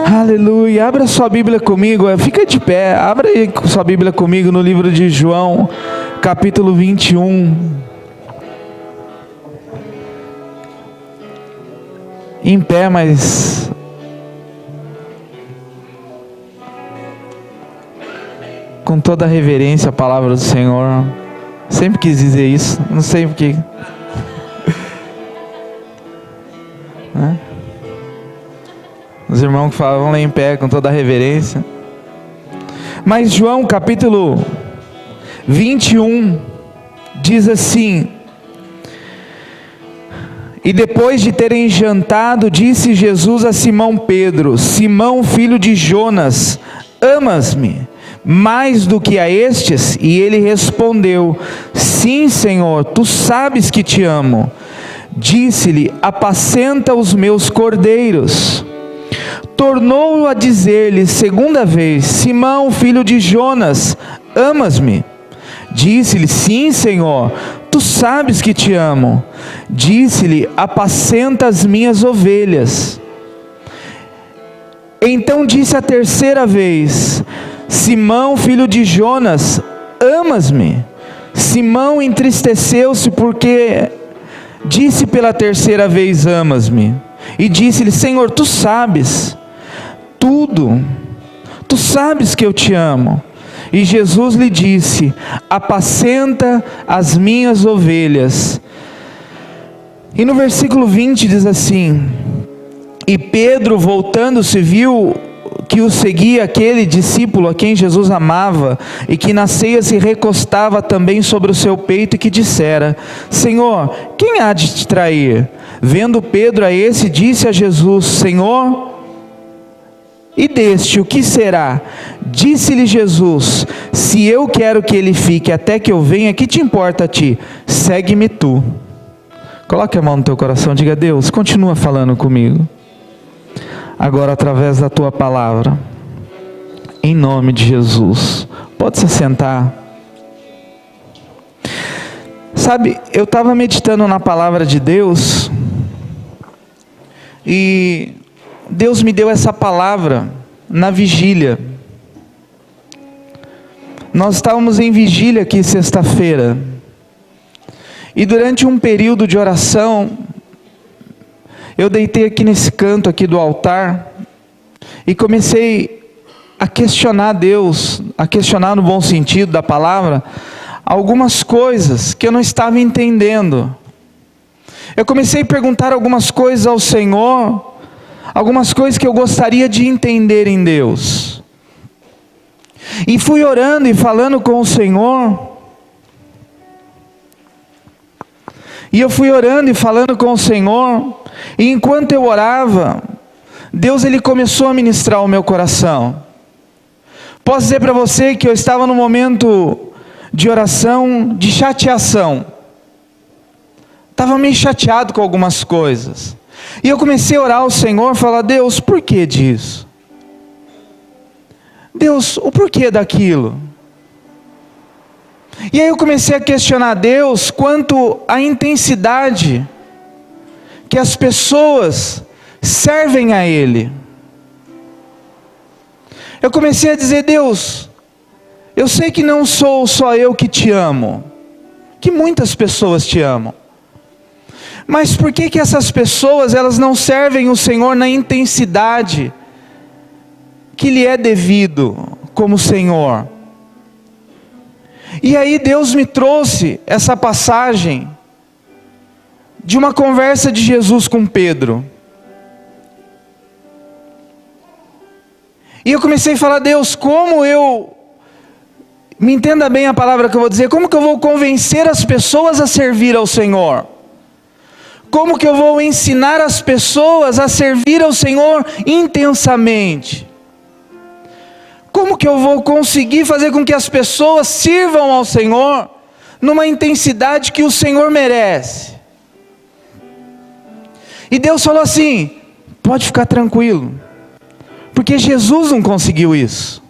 Aleluia. Abra sua Bíblia comigo, fica de pé, abra aí sua Bíblia comigo no livro de João, capítulo 21. Em pé, mas com toda a reverência à palavra do Senhor. Sempre quis dizer isso, não sei porquê. Os irmãos que falam, vão lá em pé com toda a reverência. Mas João capítulo 21 diz assim: E depois de terem jantado, disse Jesus a Simão Pedro: Simão, filho de Jonas, amas-me mais do que a estes? E ele respondeu: Sim, Senhor, tu sabes que te amo. Disse-lhe: Apacenta os meus cordeiros. Tornou a dizer-lhe segunda vez: Simão, filho de Jonas, amas-me? Disse-lhe: Sim, Senhor, tu sabes que te amo. Disse-lhe: Apacenta as minhas ovelhas. Então disse a terceira vez: Simão, filho de Jonas, amas-me? Simão entristeceu-se porque disse pela terceira vez: amas-me? E disse-lhe: Senhor, tu sabes tudo, tu sabes que eu te amo. E Jesus lhe disse: apacenta as minhas ovelhas. E no versículo 20 diz assim: E Pedro, voltando-se, viu que o seguia aquele discípulo a quem Jesus amava, e que na ceia se recostava também sobre o seu peito, e que dissera: Senhor, quem há de te trair? Vendo Pedro a esse, disse a Jesus: Senhor, e deste o que será? Disse-lhe Jesus: Se eu quero que ele fique até que eu venha, que te importa a ti? Segue-me tu. Coloque a mão no teu coração, diga: Deus, continua falando comigo agora através da tua palavra, em nome de Jesus. Pode se sentar. Sabe, eu estava meditando na palavra de Deus, e Deus me deu essa palavra na vigília. Nós estávamos em vigília aqui sexta-feira, e durante um período de oração, eu deitei aqui nesse canto aqui do altar, e comecei a questionar Deus, a questionar no bom sentido da palavra, algumas coisas que eu não estava entendendo. Eu comecei a perguntar algumas coisas ao Senhor, algumas coisas que eu gostaria de entender em Deus. E fui orando e falando com o Senhor. E eu fui orando e falando com o Senhor. E enquanto eu orava, Deus ele começou a ministrar o meu coração. Posso dizer para você que eu estava num momento de oração, de chateação. Estava meio chateado com algumas coisas. E eu comecei a orar ao Senhor, falar: Deus, por que disso? Deus, o porquê daquilo? E aí eu comecei a questionar Deus quanto à intensidade que as pessoas servem a Ele. Eu comecei a dizer: Deus, eu sei que não sou só eu que te amo, que muitas pessoas te amam. Mas por que essas pessoas, elas não servem o Senhor na intensidade que lhe é devido como Senhor? E aí Deus me trouxe essa passagem de uma conversa de Jesus com Pedro. E eu comecei a falar: Deus, como eu, me entenda bem a palavra que eu vou dizer, como que eu vou convencer as pessoas a servir ao Senhor? Como que eu vou ensinar as pessoas a servir ao Senhor intensamente? Como que eu vou conseguir fazer com que as pessoas sirvam ao Senhor numa intensidade que o Senhor merece? E Deus falou assim: pode ficar tranquilo, porque Jesus não conseguiu isso.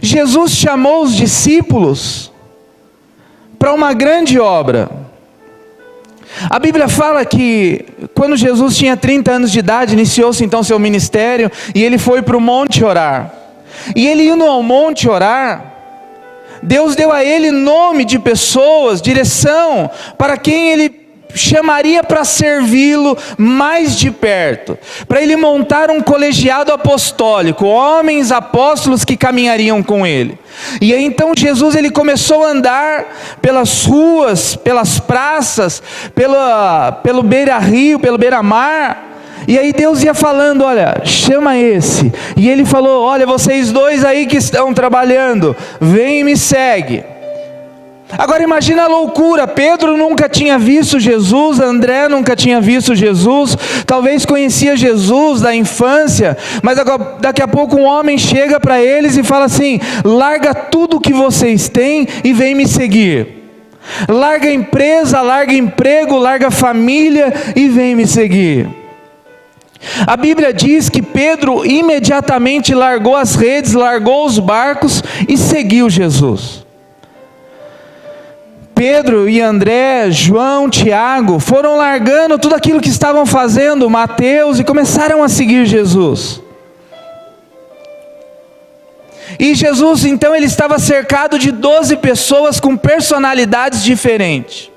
Jesus chamou os discípulos para uma grande obra. A Bíblia fala que quando Jesus tinha 30 anos de idade, iniciou-se então seu ministério, e ele foi para o monte orar. E ele indo ao monte orar, Deus deu a ele nome de pessoas, direção, para quem ele chamaria para servi-lo mais de perto, para ele montar um colegiado apostólico, homens apóstolos que caminhariam com ele. E aí então Jesus ele começou a andar pelas ruas, pelas praças, pelo beira-rio, pelo beira-mar. E aí Deus ia falando, olha, chama esse. E ele falou, olha, vocês dois aí que estão trabalhando, vem e me segue. Agora imagina a loucura, Pedro nunca tinha visto Jesus, André nunca tinha visto Jesus, talvez conhecia Jesus da infância, mas agora, daqui a pouco um homem chega para eles e fala assim, larga tudo que vocês têm e vem me seguir. Larga a empresa, larga emprego, larga a família e vem me seguir. A Bíblia diz que Pedro imediatamente largou as redes, largou os barcos e seguiu Jesus. Pedro e André, João, Tiago, foram largando tudo aquilo que estavam fazendo, Mateus, e começaram a seguir Jesus. E Jesus, então, ele estava cercado de 12 pessoas com personalidades diferentes.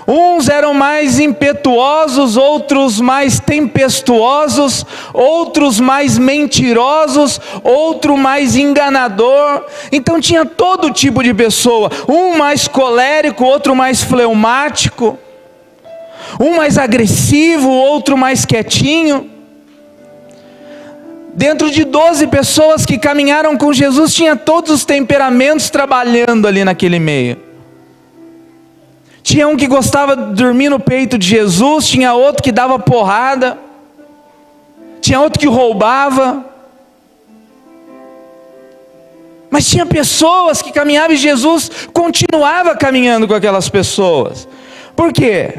Uns eram mais impetuosos, outros mais tempestuosos, outros mais mentirosos, outro mais enganador. Então tinha todo tipo de pessoa, um mais colérico, outro mais fleumático, um mais agressivo, outro mais quietinho. Dentro de 12 pessoas que caminharam com Jesus, tinha todos os temperamentos trabalhando ali naquele meio. Tinha um que gostava de dormir no peito de Jesus, tinha outro que dava porrada, tinha outro que roubava. Mas tinha pessoas que caminhavam e Jesus continuava caminhando com aquelas pessoas. Por quê?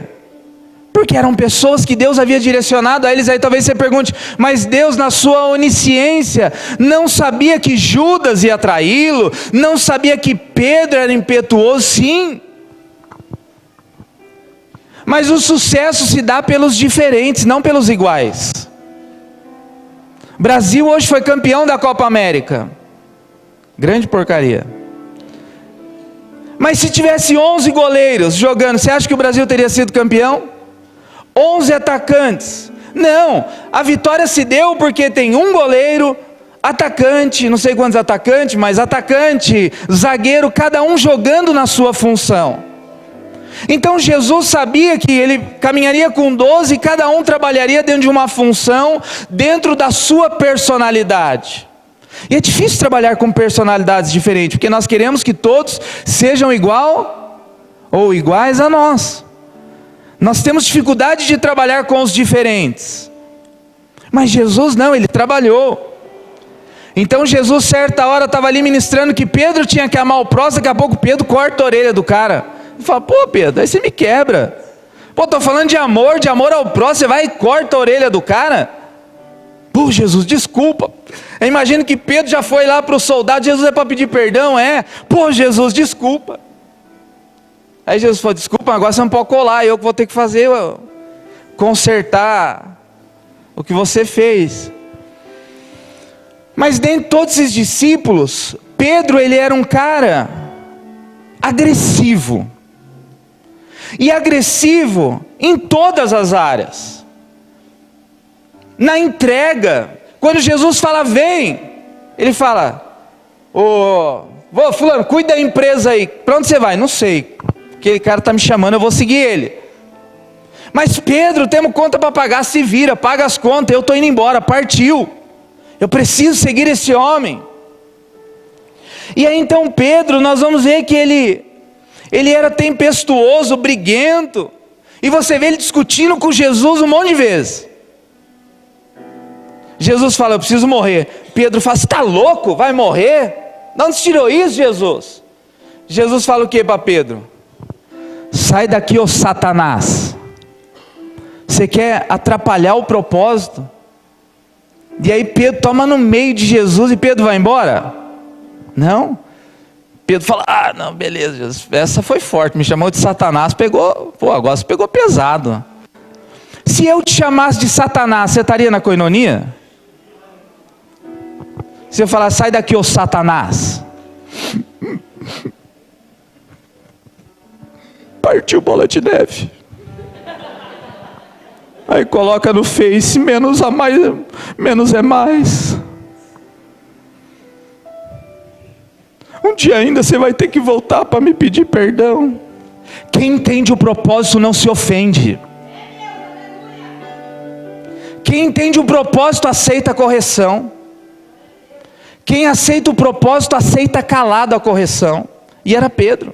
Porque eram pessoas que Deus havia direcionado a eles. Aí talvez você pergunte, mas Deus na sua onisciência não sabia que Judas ia traí-lo? Não sabia que Pedro era impetuoso? Sim. Mas o sucesso se dá pelos diferentes, não pelos iguais. Brasil hoje foi campeão da Copa América. Grande porcaria. Mas se tivesse 11 goleiros jogando, você acha que o Brasil teria sido campeão? 11 atacantes. Não, a vitória se deu porque tem um goleiro, atacante, não sei quantos atacantes, mas atacante, zagueiro, cada um jogando na sua função. Então Jesus sabia que ele caminharia com 12 e cada um trabalharia dentro de uma função, dentro da sua personalidade. E é difícil trabalhar com personalidades diferentes, porque nós queremos que todos sejam igual ou iguais a nós. Nós temos dificuldade de trabalhar com os diferentes. Mas Jesus não, ele trabalhou. Então Jesus certa hora estava ali ministrando que Pedro tinha que amar o próximo, daqui a pouco Pedro corta a orelha do cara. Ele fala, pô Pedro, aí você me quebra. Pô, estou falando de amor ao próximo, você vai e corta a orelha do cara? Pô Jesus, desculpa. Eu imagino que Pedro já foi lá para o soldado, Jesus é para pedir perdão, é? Pô Jesus, desculpa. Aí Jesus falou, desculpa, agora você não pode colar, eu que vou ter que fazer, consertar o que você fez. Mas dentre todos esses discípulos, Pedro ele era um cara agressivo. E agressivo em todas as áreas. Na entrega, quando Jesus fala vem, ele fala, fulano, cuida da empresa aí, para onde você vai? Não sei, aquele cara está me chamando, eu vou seguir ele. Mas Pedro, temos conta para pagar, se vira, paga as contas, eu estou indo embora, partiu, eu preciso seguir esse homem. E aí então Pedro, nós vamos ver que ele era tempestuoso, briguento, e você vê ele discutindo com Jesus um monte de vezes. Jesus fala, eu preciso morrer. Pedro fala, você está louco? Vai morrer? De onde você tirou isso, Jesus? Jesus fala o que para Pedro? Sai daqui, ô Satanás. Você quer atrapalhar o propósito? E aí Pedro toma no meio de Jesus e Pedro vai embora? Não. Pedro fala, não, beleza, Jesus, essa foi forte, me chamou de Satanás, agora você pegou pesado. Se eu te chamasse de Satanás, você estaria na coinonia? Se eu falar, sai daqui, ô Satanás. Partiu bola de neve. Aí coloca no Face, menos é mais. Um dia ainda você vai ter que voltar para me pedir perdão. Quem entende o propósito não se ofende. Quem entende o propósito aceita a correção. Quem aceita o propósito aceita calado a correção. E era Pedro.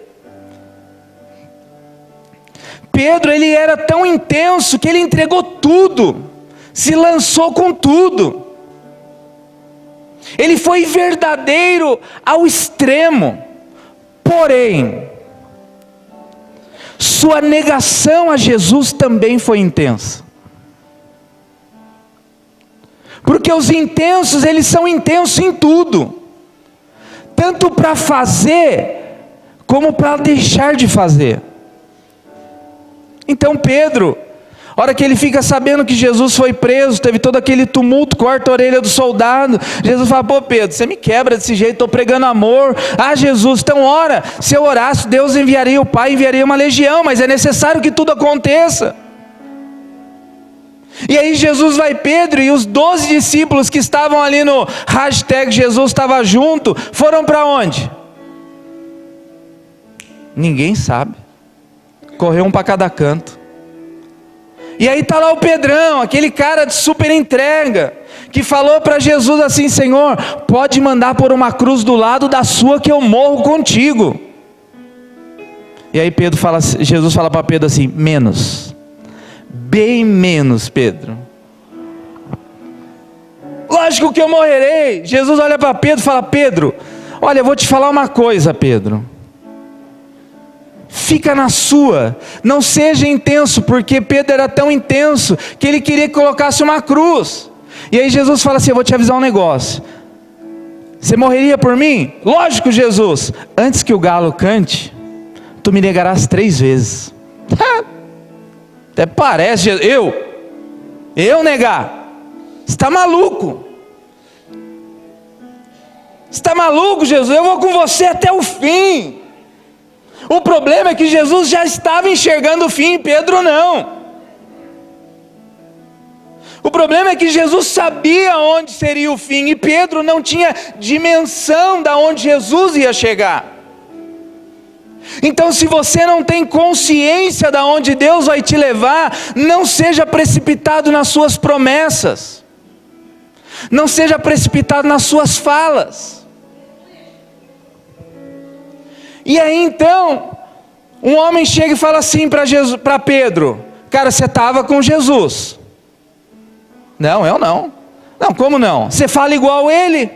Pedro, ele era tão intenso que ele entregou tudo, se lançou com tudo. Ele foi verdadeiro ao extremo. Porém, sua negação a Jesus também foi intensa. Porque os intensos, eles são intensos em tudo. Tanto para fazer, como para deixar de fazer. Então Pedro, a hora que ele fica sabendo que Jesus foi preso, teve todo aquele tumulto, corta a orelha do soldado, Jesus fala, pô Pedro, você me quebra desse jeito, estou pregando amor. Jesus, então ora, se eu orasse, Deus enviaria o Pai, enviaria uma legião, mas é necessário que tudo aconteça. E aí Jesus vai, Pedro e os 12 discípulos que estavam ali no hashtag Jesus estava junto, foram para onde? Ninguém sabe. Correu um para cada canto. E aí está lá o Pedrão, aquele cara de super entrega, que falou para Jesus assim, Senhor, pode mandar por uma cruz do lado da sua que eu morro contigo. E aí Jesus fala para Pedro assim, menos, bem menos, Pedro. Lógico que eu morrerei. Jesus olha para Pedro e fala, Pedro, olha, eu vou te falar uma coisa, Pedro. Fica na sua, não seja intenso, porque Pedro era tão intenso, que ele queria que colocasse uma cruz. E aí Jesus fala assim, eu vou te avisar um negócio, você morreria por mim? Lógico, Jesus, antes que o galo cante, tu me negarás 3 vezes. Até parece, Jesus. Eu negar, você está maluco? Você está maluco, Jesus? Eu vou com você até o fim. O problema é que Jesus já estava enxergando o fim, Pedro não. O problema é que Jesus sabia onde seria o fim, e Pedro não tinha dimensão de onde Jesus ia chegar. Então, se você não tem consciência de onde Deus vai te levar, não seja precipitado nas suas promessas, não seja precipitado nas suas falas. E aí então, um homem chega e fala assim para Pedro, cara, você estava com Jesus. Não, eu não. Não, como não? Você fala igual ele.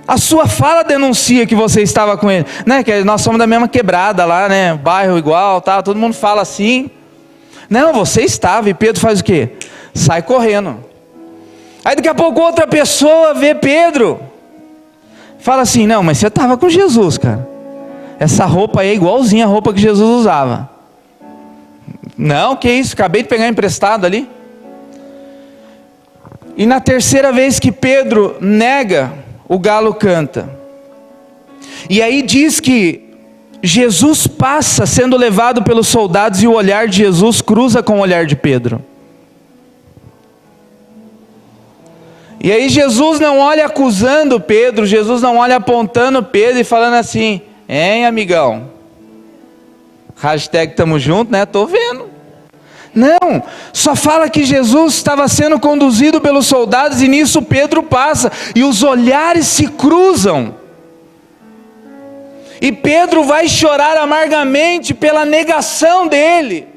A sua fala denuncia que você estava com ele, né? Que nós somos da mesma quebrada lá, né? Bairro igual, tá? Todo mundo fala assim. Não, você estava. E Pedro faz o quê? Sai correndo. Aí daqui a pouco outra pessoa vê Pedro, fala assim, não, mas você estava com Jesus, cara. Essa roupa aí é igualzinha a roupa que Jesus usava. Não, que isso, acabei de pegar emprestado ali. E na terceira vez que Pedro nega, o galo canta. E aí diz que Jesus passa sendo levado pelos soldados, e o olhar de Jesus cruza com o olhar de Pedro. E aí Jesus não olha acusando Pedro, Jesus não olha apontando Pedro e falando assim, hein amigão, hashtag tamo junto, né, tô vendo. Não, só fala que Jesus estava sendo conduzido pelos soldados, e nisso Pedro passa, e os olhares se cruzam. E Pedro vai chorar amargamente pela negação dele,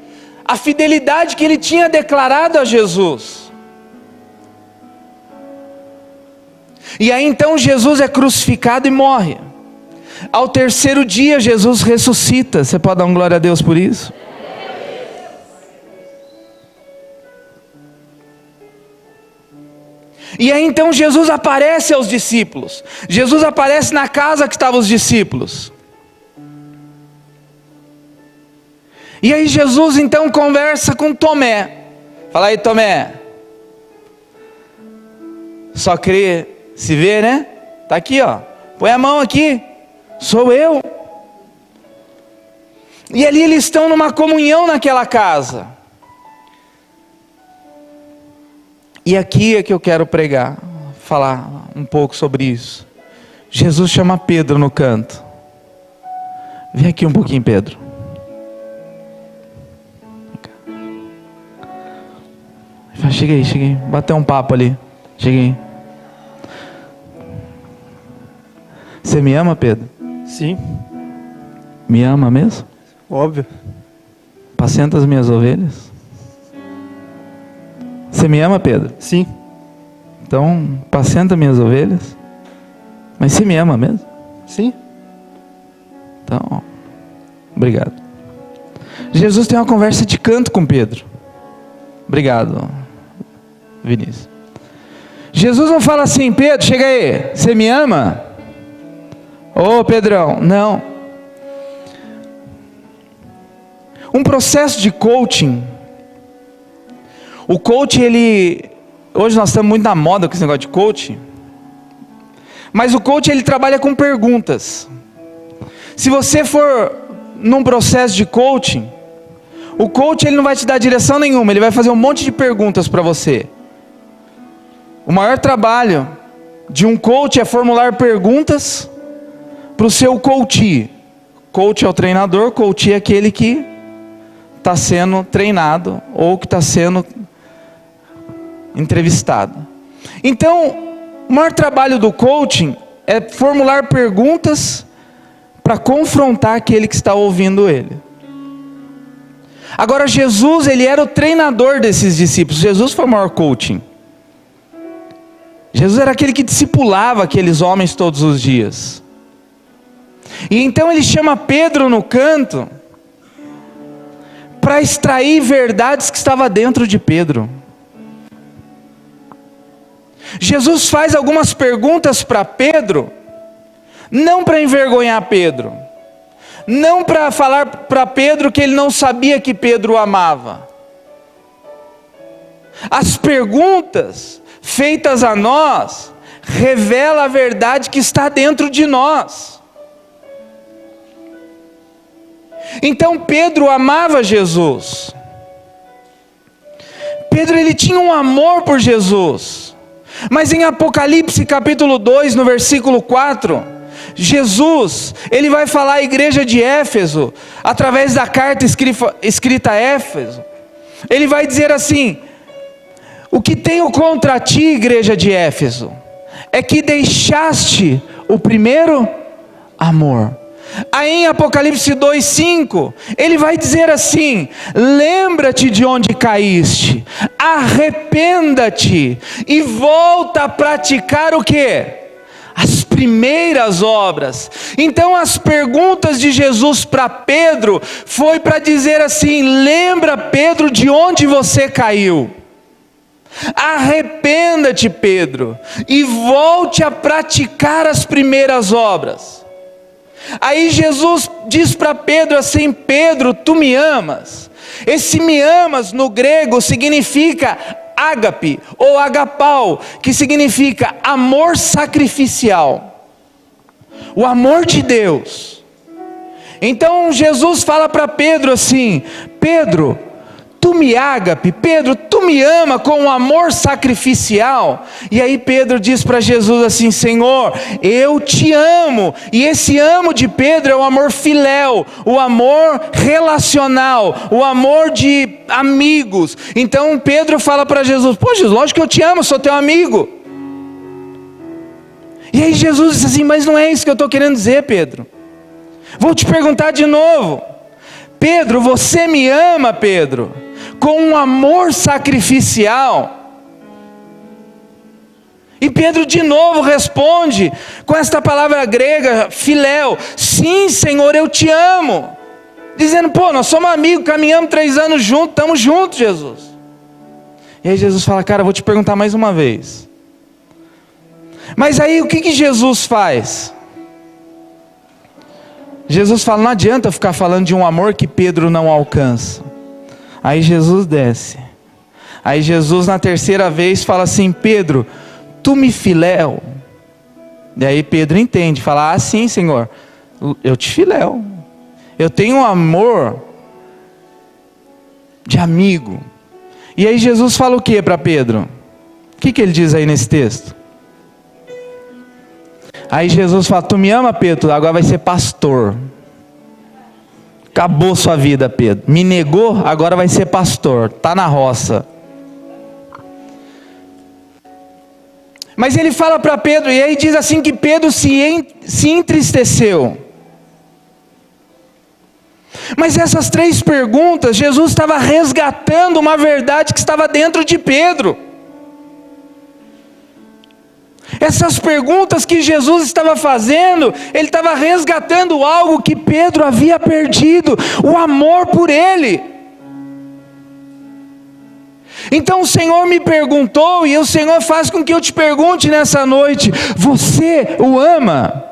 a fidelidade que ele tinha declarado a Jesus. E aí então Jesus é crucificado e morre. Ao terceiro dia Jesus ressuscita. Você pode dar um glória a Deus por isso? E aí então Jesus aparece aos discípulos. Jesus aparece na casa que estavam os discípulos. E aí Jesus então conversa com Tomé. Fala aí, Tomé. Só crê se vê, né? Tá aqui, ó. Põe a mão aqui. Sou eu. E ali eles estão numa comunhão naquela casa. E aqui é que eu quero pregar, falar um pouco sobre isso. Jesus chama Pedro no canto. Vem aqui um pouquinho, Pedro. Cheguei. Bateu um papo ali. Cheguei. Você me ama, Pedro? Sim. Me ama mesmo? Óbvio. Apacenta as minhas ovelhas? Você me ama, Pedro? Sim. Então, apacenta minhas ovelhas? Mas você me ama mesmo? Sim. Então, obrigado. Jesus tem uma conversa de canto com Pedro. Obrigado, Vinícius. Jesus não fala assim: Pedro, chega aí, você me ama? Ô Pedrão, não. Um processo de coaching. O coaching, hoje nós estamos muito na moda com esse negócio de coaching. Mas o coaching, ele trabalha com perguntas. Se você for num processo de coaching, o coach ele não vai te dar direção nenhuma, ele vai fazer um monte de perguntas para você. O maior trabalho de um coach é formular perguntas para o seu coachee. Coach é o treinador, coachee é aquele que está sendo treinado ou que está sendo entrevistado. Então, o maior trabalho do coaching é formular perguntas para confrontar aquele que está ouvindo ele. Agora Jesus, ele era o treinador desses discípulos. Jesus foi o maior coaching. Jesus era aquele que discipulava aqueles homens todos os dias. E então ele chama Pedro no canto para extrair verdades que estavam dentro de Pedro. Jesus faz algumas perguntas para Pedro, não para envergonhar Pedro, não para falar para Pedro que ele não sabia que Pedro o amava. As perguntas feitas a nós revelam a verdade que está dentro de nós. Então Pedro amava Jesus. Pedro ele tinha um amor por Jesus. Mas em Apocalipse capítulo 2, no versículo 4, Jesus, ele vai falar à igreja de Éfeso, através da carta escrita a Éfeso. Ele vai dizer assim: o que tenho contra ti, igreja de Éfeso, é que deixaste o primeiro amor. Aí em Apocalipse 2:5, ele vai dizer assim: lembra-te de onde caíste, arrependa-te e volta a praticar o quê? As primeiras obras. Então as perguntas de Jesus para Pedro foi para dizer assim: lembra, Pedro, de onde você caiu. Arrependa-te, Pedro, e volte a praticar as primeiras obras. Aí Jesus diz para Pedro assim: Pedro, tu me amas? Esse me amas no grego significa ágape ou agapau, que significa amor sacrificial, o amor de Deus. Então Jesus fala para Pedro assim: Pedro, tu me ágape, Pedro, tu me ama com um amor sacrificial. E aí Pedro diz para Jesus assim: Senhor, eu te amo. E esse amo de Pedro é o amor filéu, o amor relacional, o amor de amigos. Então Pedro fala para Jesus: pô, Jesus, lógico que eu te amo, sou teu amigo. E aí Jesus diz assim: mas não é isso que eu estou querendo dizer, Pedro. Vou te perguntar de novo. Pedro, você me ama, Pedro, com um amor sacrificial? E Pedro de novo responde com esta palavra grega, filéu: sim, Senhor, eu te amo. Dizendo: pô, nós somos amigos, caminhamos 3 anos juntos, estamos juntos, Jesus. E aí Jesus fala: cara, vou te perguntar mais uma vez. Mas aí o que Jesus faz? Jesus fala, não adianta ficar falando de um amor que Pedro não alcança. Aí Jesus desce. Aí Jesus na terceira vez fala assim, Pedro, tu me filéu? E aí Pedro entende, fala, sim Senhor, eu te filéu. Eu tenho um amor de amigo. E aí Jesus fala o que para Pedro? O que ele diz aí nesse texto? Aí Jesus fala, tu me ama Pedro, agora vai ser pastor. Acabou sua vida Pedro, me negou, agora vai ser pastor, está na roça. Mas ele fala para Pedro, e aí diz assim que Pedro se entristeceu. Mas essas três perguntas, Jesus estava resgatando uma verdade que estava dentro de Pedro. Essas perguntas que Jesus estava fazendo, Ele estava resgatando algo que Pedro havia perdido, o amor por Ele. Então o Senhor me perguntou, e o Senhor faz com que eu te pergunte nessa noite, você o ama?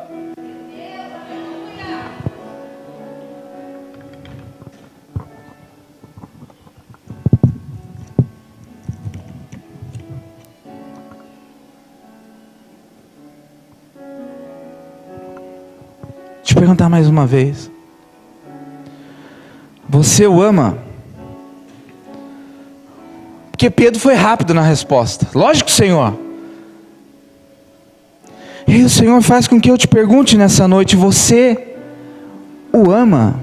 Deixa eu perguntar mais uma vez. Você o ama? Porque Pedro foi rápido na resposta. Lógico, Senhor. E aí o Senhor faz com que eu te pergunte nessa noite, você o ama?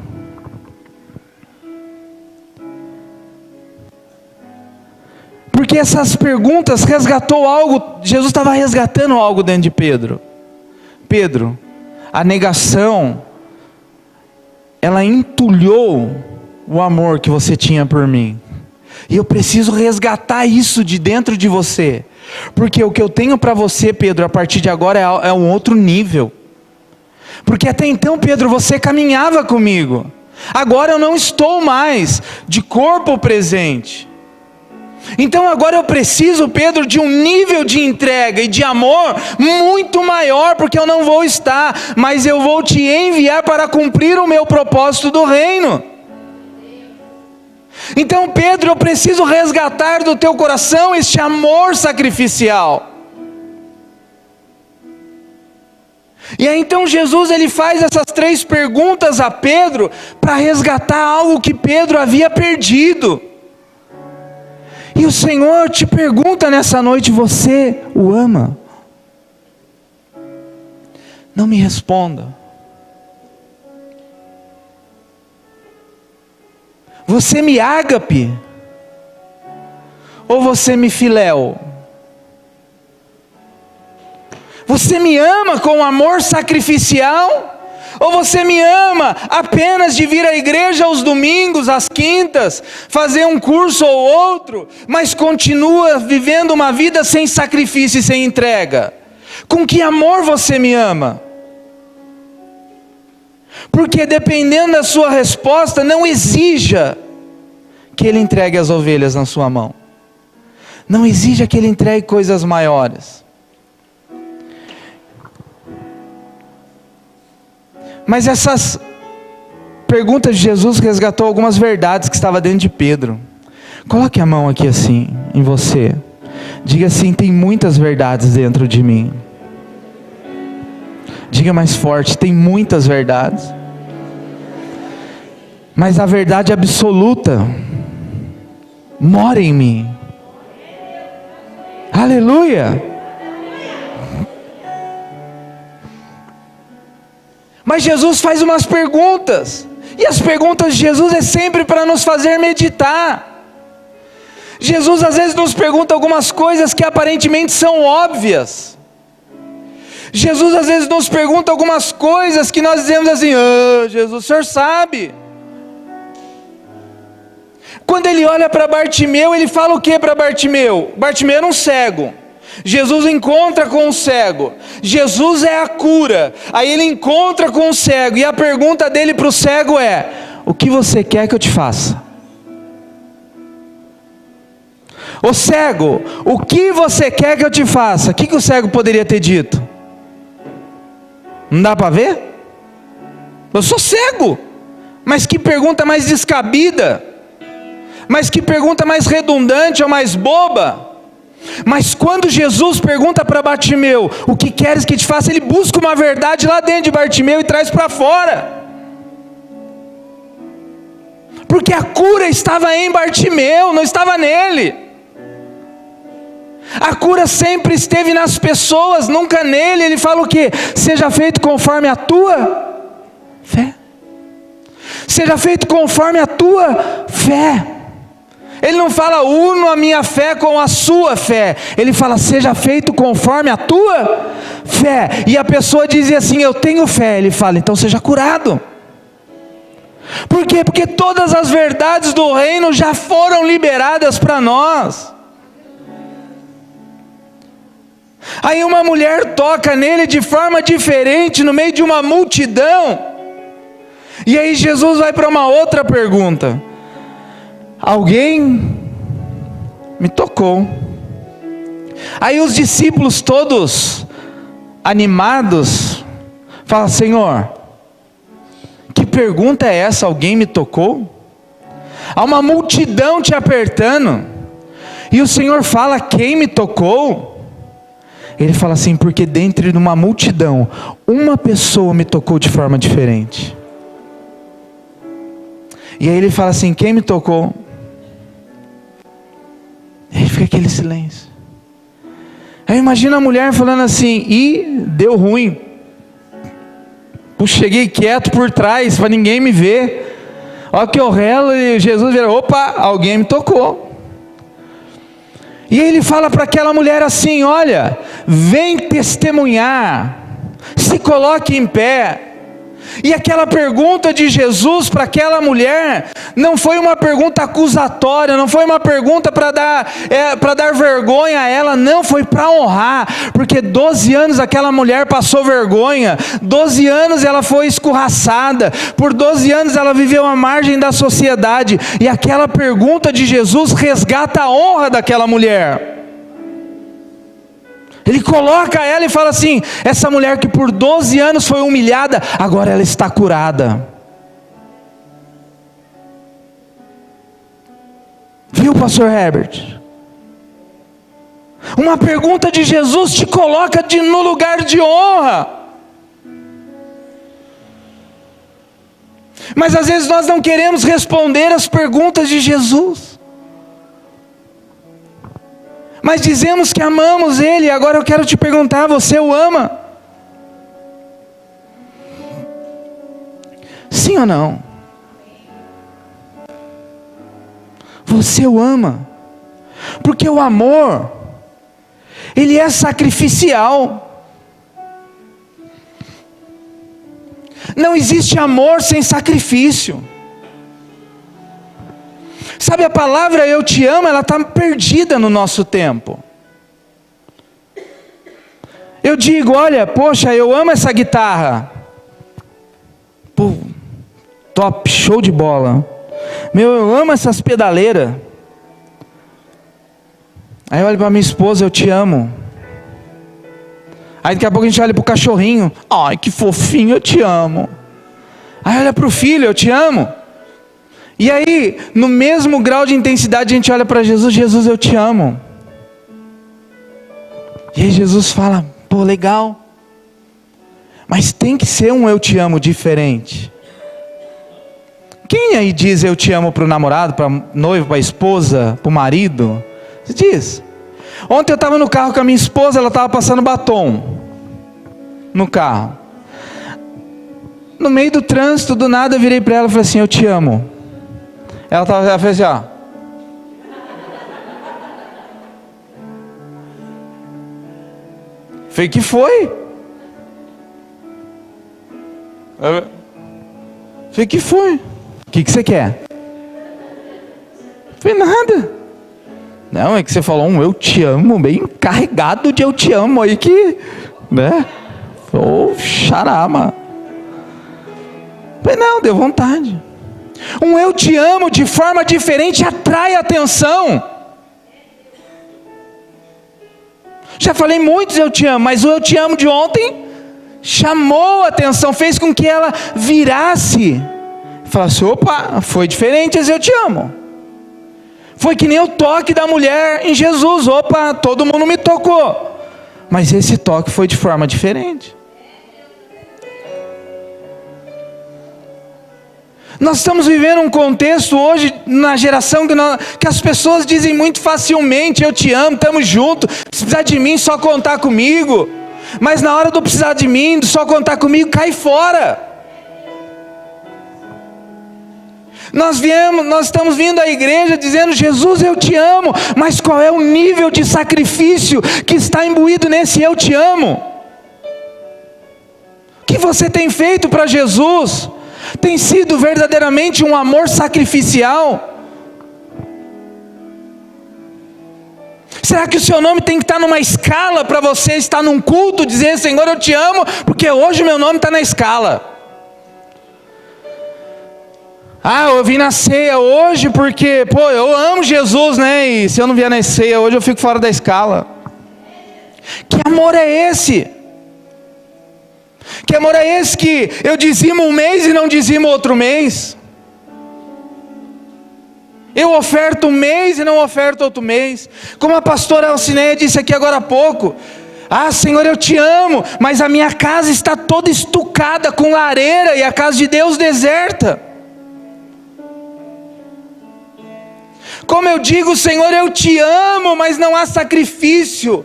Porque essas perguntas resgatou algo, Jesus estava resgatando algo dentro de Pedro. Pedro, a negação, ela entulhou o amor que você tinha por mim. E eu preciso resgatar isso de dentro de você. Porque o que eu tenho para você, Pedro, a partir de agora é um outro nível. Porque até então, Pedro, você caminhava comigo. Agora eu não estou mais de corpo presente. Então agora eu preciso, Pedro, de um nível de entrega e de amor muito maior, porque eu não vou estar, mas eu vou te enviar para cumprir o meu propósito do reino. Então Pedro, eu preciso resgatar do teu coração este amor sacrificial. E aí então Jesus ele faz essas três perguntas a Pedro, para resgatar algo que Pedro havia perdido. E o Senhor te pergunta nessa noite, você o ama? Não me responda. Você me ágape? Ou você me filéu? Você me ama com amor sacrificial? Ou você me ama apenas de vir à igreja aos domingos, às quintas, fazer um curso ou outro, mas continua vivendo uma vida sem sacrifício e sem entrega? Com que amor você me ama? Porque dependendo da sua resposta, não exija que Ele entregue as ovelhas na sua mão. Não exija que Ele entregue coisas maiores. Mas essas perguntas de Jesus resgatou algumas verdades que estavam dentro de Pedro. Coloque a mão aqui assim, em você. Diga assim, tem muitas verdades dentro de mim. Diga mais forte, tem muitas verdades. Mas a verdade absoluta mora em mim. Aleluia! Mas Jesus faz umas perguntas, e as perguntas de Jesus é sempre para nos fazer meditar. Jesus às vezes nos pergunta algumas coisas que aparentemente são óbvias. Jesus às vezes nos pergunta algumas coisas que nós dizemos assim, Jesus, o Senhor sabe. Quando ele olha para Bartimeu, ele fala o que para Bartimeu? Bartimeu era um cego. Jesus encontra com o cego. Jesus é a cura. Aí ele encontra com o cego. E a pergunta dele para o cego é: o que você quer que eu te faça? Ô cego, o que você quer que eu te faça? O que o cego poderia ter dito? Não dá para ver? Eu sou cego. Mas que pergunta mais descabida, mas que pergunta mais redundante ou mais boba. Mas quando Jesus pergunta para Bartimeu, o que queres que te faça? Ele busca uma verdade lá dentro de Bartimeu e traz para fora. Porque a cura estava em Bartimeu, não estava nele. A cura sempre esteve nas pessoas, nunca nele. Ele fala o quê? Seja feito conforme a tua fé. Seja feito conforme a tua fé. Ele não fala uno a minha fé com a sua fé. Ele fala seja feito conforme a tua fé. E a pessoa diz assim, eu tenho fé. Ele fala, então seja curado. Por quê? Porque todas as verdades do reino já foram liberadas para nós. Aí uma mulher toca nele de forma diferente no meio de uma multidão. E aí Jesus vai para uma outra pergunta. Alguém me tocou. Aí os discípulos todos animados falam, Senhor, que pergunta é essa? Alguém me tocou? Há uma multidão te apertando. E o Senhor fala, quem me tocou? Ele fala assim, porque dentro de uma multidão, uma pessoa me tocou de forma diferente. E aí ele fala assim, quem me tocou? E aí fica aquele silêncio. Aí imagina a mulher falando assim, e deu ruim. Cheguei quieto por trás, para ninguém me ver. Olha que eu relo, e Jesus vira, opa, alguém me tocou. E aí ele fala para aquela mulher assim, olha, vem testemunhar, se coloque em pé. E aquela pergunta de Jesus para aquela mulher, não foi uma pergunta acusatória, não foi uma pergunta para dar vergonha a ela, não, foi para honrar, porque 12 anos aquela mulher passou vergonha, 12 anos ela foi escorraçada, por 12 anos ela viveu à margem da sociedade, e aquela pergunta de Jesus resgata a honra daquela mulher. Ele coloca ela e fala assim, essa mulher que por 12 anos foi humilhada, agora ela está curada. Viu, pastor Herbert? Uma pergunta de Jesus te coloca no lugar de honra. Mas às vezes nós não queremos responder as perguntas de Jesus. Mas dizemos que amamos Ele. Agora eu quero te perguntar, você o ama? Sim ou não? Você o ama? Porque o amor, ele é sacrificial. Não existe amor sem sacrifício. Sabe, a palavra eu te amo, ela está perdida no nosso tempo. Eu digo, olha, poxa, eu amo essa guitarra. Pô, top, show de bola. Meu, eu amo essas pedaleiras. Aí eu olho para minha esposa, eu te amo. Aí daqui a pouco a gente olha para o cachorrinho, ai que fofinho, eu te amo. Aí olha para o filho, eu te amo. E aí, no mesmo grau de intensidade, a gente olha para Jesus, Jesus, eu te amo. E aí Jesus fala, pô, legal. Mas tem que ser um eu te amo diferente. Quem aí diz eu te amo para o namorado, para a noiva, para a esposa, para o marido? Você diz. Ontem eu estava no carro com a minha esposa, ela estava passando batom no carro. No meio do trânsito, do nada eu virei para ela e falei assim, eu te amo. Ela fez assim, ó. Falei, que foi? Falei, que foi? O que você quer? Falei, nada. Não, é que você falou um eu te amo, bem carregado de eu te amo aí que, né? Ô, xarama. Falei, não, deu vontade. Um eu te amo de forma diferente atrai atenção. Já falei muitos eu te amo, mas o eu te amo de ontem chamou a atenção, fez com que ela virasse. Falasse, opa, foi diferente esse eu te amo. Foi que nem o toque da mulher em Jesus. Opa, todo mundo me tocou. Mas esse toque foi de forma diferente. Nós estamos vivendo um contexto hoje, na geração que as pessoas dizem muito facilmente, eu te amo, estamos juntos, se precisar de mim, só contar comigo. Mas na hora do precisar de mim, só contar comigo, cai fora. Nós estamos vindo à igreja dizendo, Jesus eu te amo, mas qual é o nível de sacrifício que está imbuído nesse eu te amo? O que você tem feito para Jesus? Tem sido verdadeiramente um amor sacrificial? Será que o seu nome tem que estar numa escala para você estar num culto, dizer, Senhor eu te amo, porque hoje o meu nome está na escala? Ah, eu vim na ceia hoje porque, eu amo Jesus, né? E se eu não vier na ceia hoje, eu fico fora da escala. Que amor é esse? Que amor é esse que eu dizimo um mês e não dizimo outro mês? Eu oferto um mês e não oferto outro mês. Como a pastora Alcineia disse aqui agora há pouco. Ah, Senhor, eu te amo, mas a minha casa está toda estucada com lareira e a casa de Deus deserta. Como eu digo, Senhor, eu te amo, mas não há sacrifício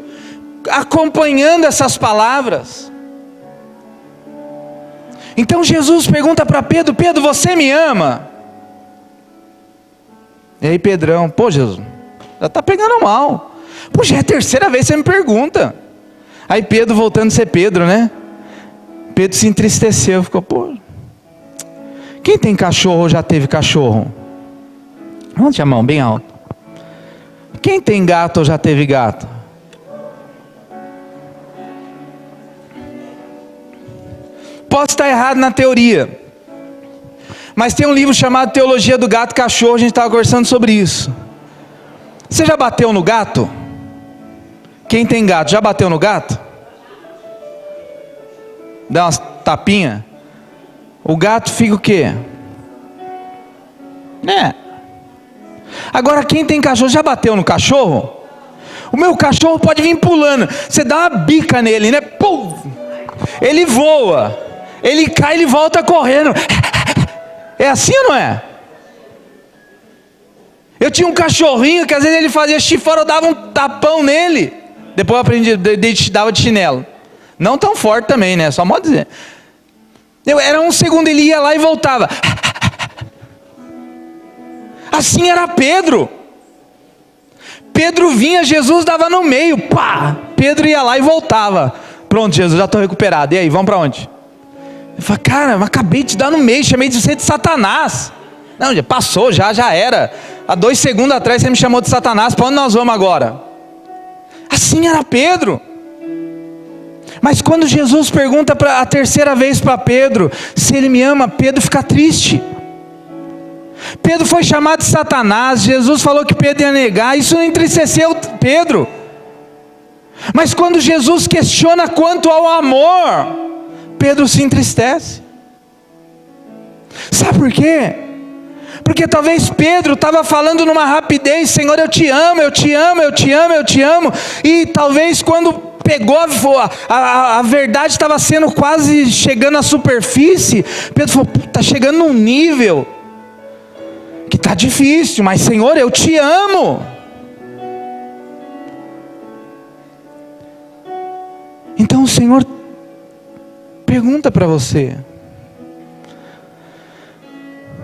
acompanhando essas palavras. Então Jesus pergunta para Pedro, Pedro, você me ama? E aí Pedrão, Jesus, já está pegando mal. Já é a terceira vez que você me pergunta. Aí Pedro voltando a ser Pedro, né? Pedro se entristeceu, ficou, quem tem cachorro ou já teve cachorro? Levante a mão bem alto. Quem tem gato ou já teve gato? Posso estar errado na teoria, mas tem um livro chamado Teologia do Gato e Cachorro, a gente estava conversando sobre isso. Você já bateu no gato? Quem tem gato, já bateu no gato? Dá umas tapinhas? O gato fica o quê? Agora quem tem cachorro, já bateu no cachorro? O meu cachorro pode vir pulando, você dá uma bica nele, né? Pum! Ele voa, ele cai, ele volta correndo. É assim ou não é? Eu tinha um cachorrinho que às vezes ele fazia xixi fora, eu dava um tapão nele. Depois eu aprendi, dava de chinelo. Não tão forte também, né? Só modo dizer. Era um segundo, ele ia lá e voltava. Assim era Pedro. Pedro vinha, Jesus dava no meio, pá! Pedro ia lá e voltava. Pronto, Jesus, já estou recuperado. E aí, vamos para onde? Eu falei, cara, mas acabei de te dar no meio, chamei de você de Satanás. Não, já passou, já era. Há 2 segundos atrás você me chamou de Satanás, para onde nós vamos agora? Assim era Pedro. Mas quando Jesus pergunta a terceira vez para Pedro, se ele me ama, Pedro fica triste. Pedro foi chamado de Satanás, Jesus falou que Pedro ia negar, isso não entristeceu Pedro. Mas quando Jesus questiona quanto ao amor, Pedro se entristece. Sabe por quê? Porque talvez Pedro estava falando numa rapidez, Senhor eu te amo, eu te amo, eu te amo, eu te amo. E talvez quando pegou a verdade estava sendo quase chegando à superfície, Pedro falou, está chegando num nível que está difícil, mas Senhor eu te amo. Então o Senhor pergunta para você,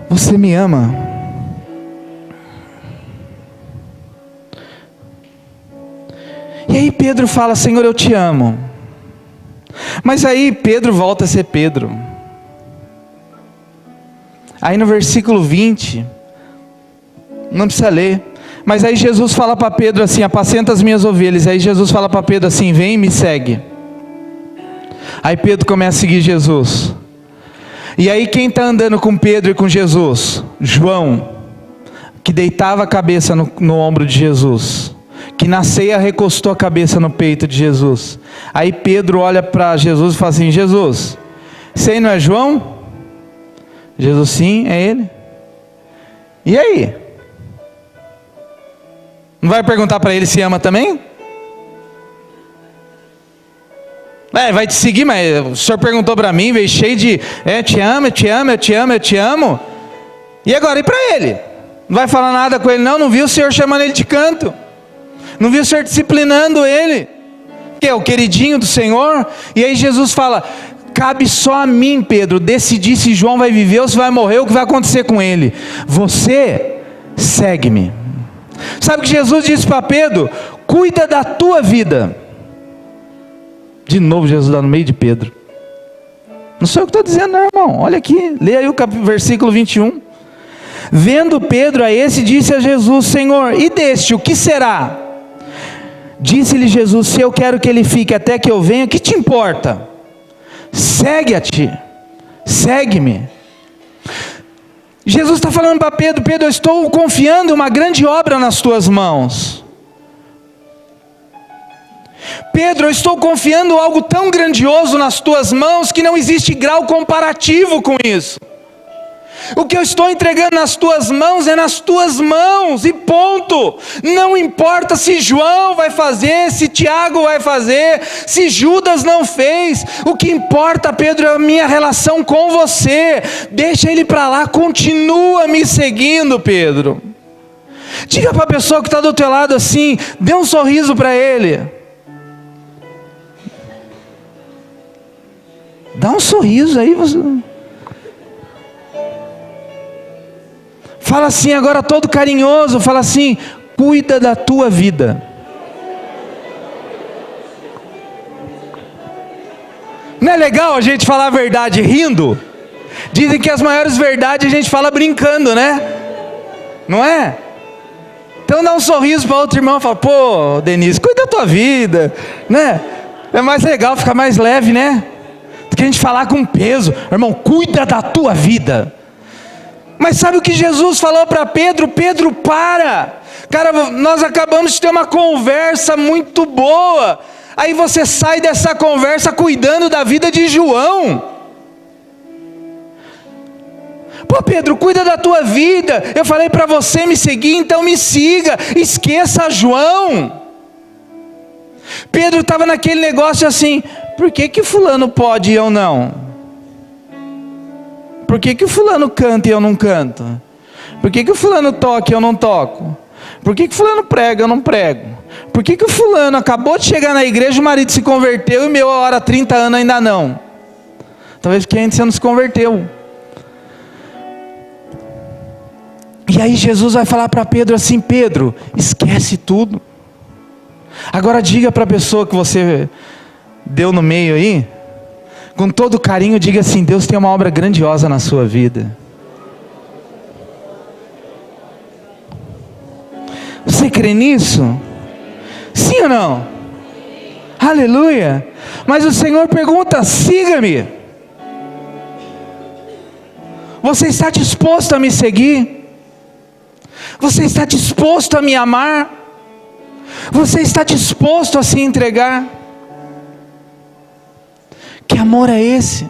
você me ama? E aí Pedro fala, Senhor eu te amo. Mas aí Pedro volta a ser Pedro. Aí no versículo 20, não precisa ler, mas aí Jesus fala para Pedro assim, apacenta as minhas ovelhas. Aí Jesus fala para Pedro assim, vem e me segue. Aí Pedro começa a seguir Jesus. E aí quem está andando com Pedro e com Jesus? João, que deitava a cabeça no ombro de Jesus, que na ceia recostou a cabeça no peito de Jesus. Aí Pedro olha para Jesus e fala assim: Jesus, esse aí não é João? Jesus: sim, é ele. E aí? Não vai perguntar para ele se ama também? Vai te seguir, mas o senhor perguntou para mim, veio cheio de te amo, eu te amo, eu te amo, eu te amo. E agora, e para ele? Não vai falar nada com ele não? Não viu o senhor chamando ele de canto? Não viu o senhor disciplinando ele? Que é o queridinho do Senhor? E aí Jesus fala: cabe só a mim, Pedro, decidir se João vai viver ou se vai morrer, o que vai acontecer com ele. Você segue-me. Sabe o que Jesus disse para Pedro? Cuida da tua vida. De novo Jesus está no meio de Pedro. Não sou eu que estou dizendo não, irmão. Olha aqui, lê aí o versículo 21. Vendo Pedro a esse, disse a Jesus: Senhor, e deste, o que será? Disse-lhe Jesus: se eu quero que ele fique até que eu venha, o que te importa? Segue a ti, segue-me. Jesus está falando para Pedro: Pedro, eu estou confiando uma grande obra nas tuas mãos. Pedro, eu estou confiando algo tão grandioso nas tuas mãos que não existe grau comparativo com isso. O que eu estou entregando nas tuas mãos é nas tuas mãos, e ponto. Não importa se João vai fazer, se Tiago vai fazer, se Judas não fez. O que importa, Pedro, é a minha relação com você. Deixa ele para lá, continua me seguindo, Pedro. Diga para a pessoa que está do teu lado assim, dê um sorriso para ele. Dá um sorriso aí, você... Fala assim agora todo carinhoso, fala assim: cuida da tua vida. Não é legal a gente falar a verdade rindo? Dizem que as maiores verdades a gente fala brincando, né? Não é? Então dá um sorriso para outro irmão e fala: pô, Denise, cuida da tua vida, né? É mais legal, fica mais leve, né? Do que a gente falar com peso. Irmão, cuida da tua vida. Mas sabe o que Jesus falou para Pedro? Pedro, para. Cara, nós acabamos de ter uma conversa muito boa. Aí você sai dessa conversa cuidando da vida de João. Pô, Pedro, cuida da tua vida. Eu falei para você me seguir, então me siga. Esqueça João. Pedro estava naquele negócio assim: por que fulano pode e eu não? Por que fulano canta e eu não canto? Por que fulano toca e eu não toco? Por que fulano prega e eu não prego? Por que o fulano acabou de chegar na igreja, o marido se converteu e meu hora 30 anos ainda não? Talvez porque ainda você não se converteu. E aí Jesus vai falar para Pedro assim: Pedro, esquece tudo. Agora diga para a pessoa que você deu no meio aí, com todo carinho, diga assim: Deus tem uma obra grandiosa na sua vida. Você crê nisso? Sim ou não? Aleluia. Mas o Senhor pergunta: siga-me. Você está disposto a me seguir? Você está disposto a me amar? Você está disposto a se entregar? Que amor é esse?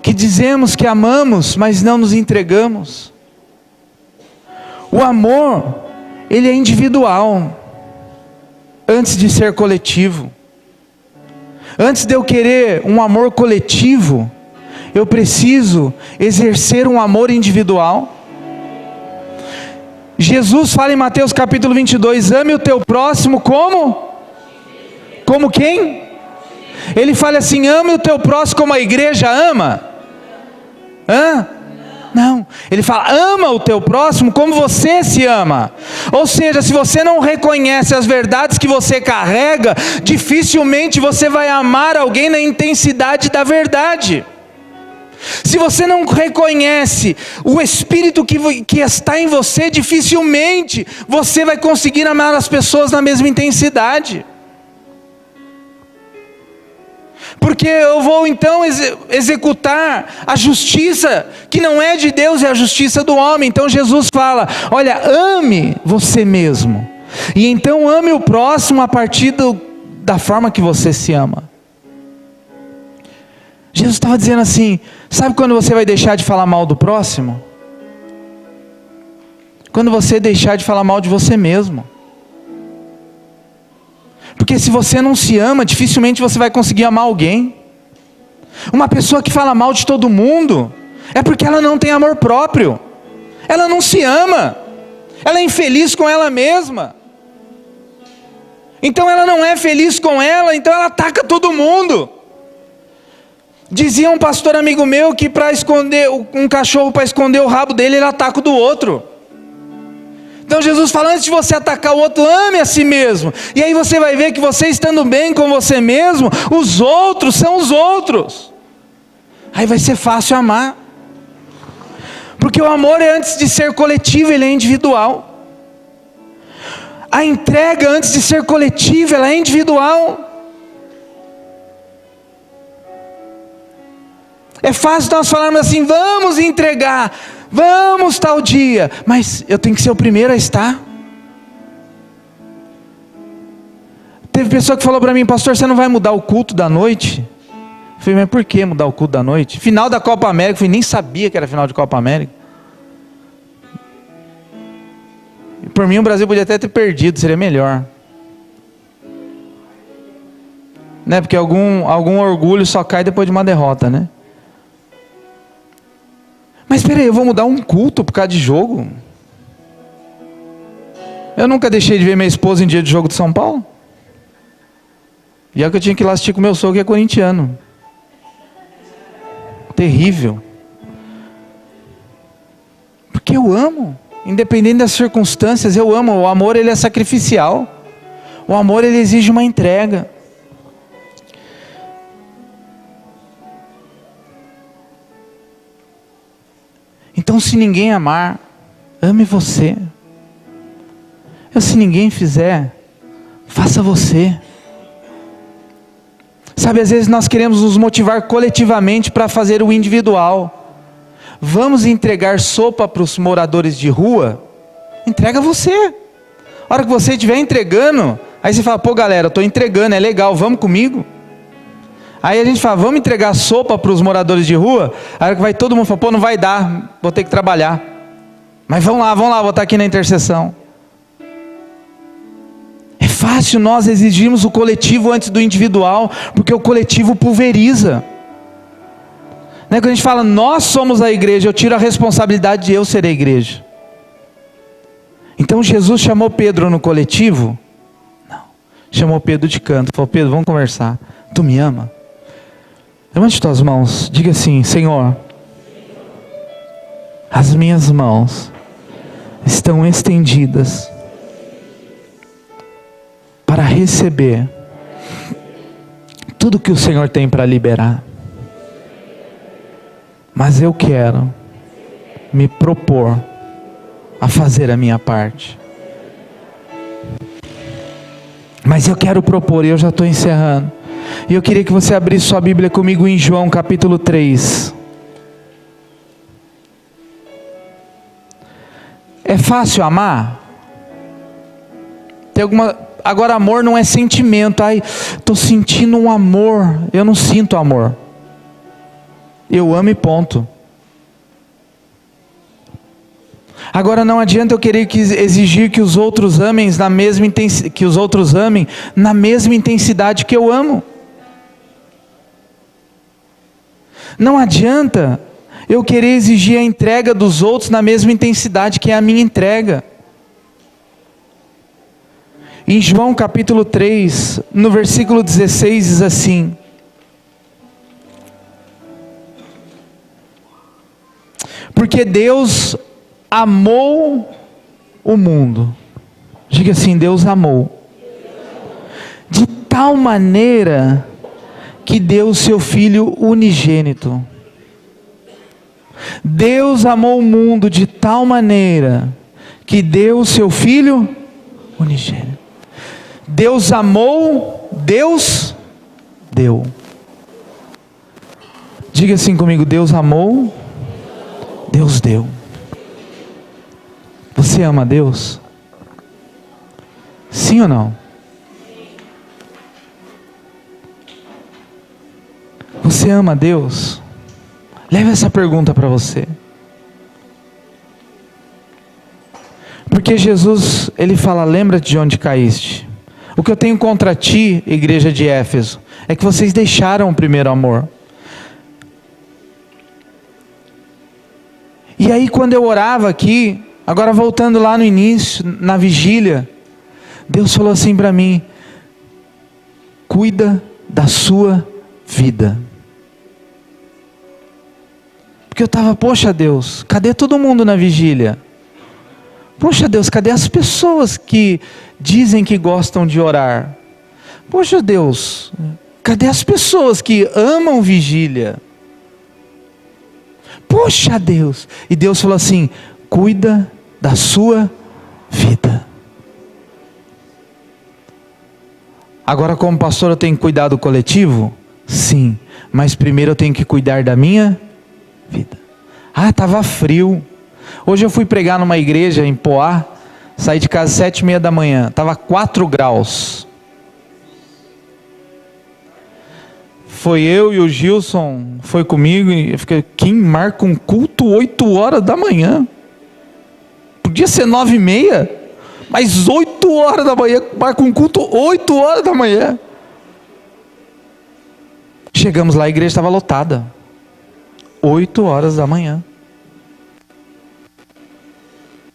Que dizemos que amamos, mas não nos entregamos. O amor, ele é individual, antes de ser coletivo. Antes de eu querer um amor coletivo, eu preciso exercer um amor individual. Jesus fala em Mateus capítulo 22, ame o teu próximo como? Como quem? Ele fala assim: ame o teu próximo como a igreja ama? Não, ele fala: ama o teu próximo como você se ama. Ou seja, se você não reconhece as verdades que você carrega, dificilmente você vai amar alguém na intensidade da verdade. Se você não reconhece o Espírito que está em você, dificilmente você vai conseguir amar as pessoas na mesma intensidade. porque eu vou então executar a justiça que não é de Deus, é a justiça do homem. Então Jesus fala: olha, ame você mesmo, e então ame o próximo a partir da forma que você se ama. Jesus estava dizendo assim: sabe quando você vai deixar de falar mal do próximo? Quando você deixar de falar mal de você mesmo. Porque se você não se ama, dificilmente você vai conseguir amar alguém. Uma pessoa que fala mal de todo mundo, é porque ela não tem amor próprio. Ela não se ama. Ela é infeliz com ela mesma. Então ela não é feliz com ela, então ela ataca todo mundo. Dizia um pastor amigo meu que para esconder um cachorro, para esconder o rabo dele, ele ataca o do outro. Então Jesus fala: antes de você atacar o outro, ame a si mesmo. E aí você vai ver que você estando bem com você mesmo, os outros são os outros. Aí vai ser fácil amar. Porque o amor é, antes de ser coletivo, ele é individual. A entrega, antes de ser coletiva, ela é individual. É fácil nós falarmos assim: vamos entregar, vamos tal dia, mas eu tenho que ser o primeiro a estar. Teve pessoa que falou para mim: pastor, você não vai mudar o culto da noite? Eu falei: mas por que mudar o culto da noite? Final da Copa América, eu falei, nem sabia que era final de Copa América. E por mim o Brasil podia até ter perdido, seria melhor. Né? Porque algum orgulho só cai depois de uma derrota, né? Mas espera aí, eu vou mudar um culto por causa de jogo? Eu nunca deixei de ver minha esposa em dia de jogo de São Paulo. E é que eu tinha que ir lá assistir com meu sogro, que é corintiano. Terrível. Porque eu amo. Independente das circunstâncias, eu amo. O amor, ele é sacrificial. O amor, ele exige uma entrega. Então, se ninguém amar, ame você. Se ninguém fizer, faça você. Sabe, às vezes nós queremos nos motivar coletivamente para fazer o individual. Vamos entregar sopa para os moradores de rua? Entrega você. A hora que você estiver entregando, aí você fala: pô galera, eu estou entregando, é legal, vamos comigo? Aí a gente fala: vamos entregar sopa para os moradores de rua? Aí a hora que vai todo mundo fala: pô, não vai dar, vou ter que trabalhar. Mas vamos lá, vou estar aqui na intercessão. É fácil nós exigirmos o coletivo antes do individual, porque o coletivo pulveriza. Né? Quando a gente fala nós somos a igreja, eu tiro a responsabilidade de eu ser a igreja. Então Jesus chamou Pedro no coletivo? Não. Chamou Pedro de canto, falou: Pedro, vamos conversar. Tu me ama? Levante tuas mãos, diga assim: Senhor, as minhas mãos estão estendidas para receber tudo que o Senhor tem para liberar. Mas eu quero me propor a fazer a minha parte. Mas eu quero propor, e eu já estou encerrando. E eu queria que você abrisse sua Bíblia comigo em João capítulo 3. É fácil amar? Agora, amor não é sentimento. Ai, estou sentindo um amor. Eu não sinto amor. Eu amo e ponto. Agora, não adianta eu querer exigir que os outros amem na mesma intensidade que eu amo. Não adianta eu querer exigir a entrega dos outros na mesma intensidade que é a minha entrega. Em João capítulo 3, no versículo 16, diz assim: porque Deus amou o mundo. Diga assim: Deus amou de tal maneira que deu o seu Filho unigênito. Deus amou o mundo de tal maneira que deu o seu Filho unigênito. Deus amou, Deus deu. Diga assim comigo: Deus amou, Deus deu. Você ama Deus? Sim ou não? Você ama Deus? Leve essa pergunta para você. Porque Jesus, ele fala: lembra-te de onde caíste. O que eu tenho contra ti, igreja de Éfeso, é que vocês deixaram o primeiro amor. E aí quando eu orava aqui, agora voltando lá no início, na vigília, Deus falou assim para mim: cuida da sua vida. Porque eu estava: poxa Deus, cadê todo mundo na vigília? Poxa Deus, cadê as pessoas que dizem que gostam de orar? Poxa Deus, cadê as pessoas que amam vigília? Poxa Deus. E Deus falou assim: cuida da sua vida. Agora, como pastor, eu tenho que cuidar do coletivo? Sim, mas primeiro eu tenho que cuidar da minha vida. Ah, estava frio. Hoje eu fui pregar numa igreja em Poá, saí de casa 7:30 da manhã, estava 4 graus. Foi eu e o Gilson, foi comigo, e eu fiquei: quem marca um culto 8 horas da manhã? Podia ser 9:30, mas 8 horas da manhã, marca um culto 8 horas da manhã. Chegamos lá, a igreja estava lotada, 8 horas da manhã.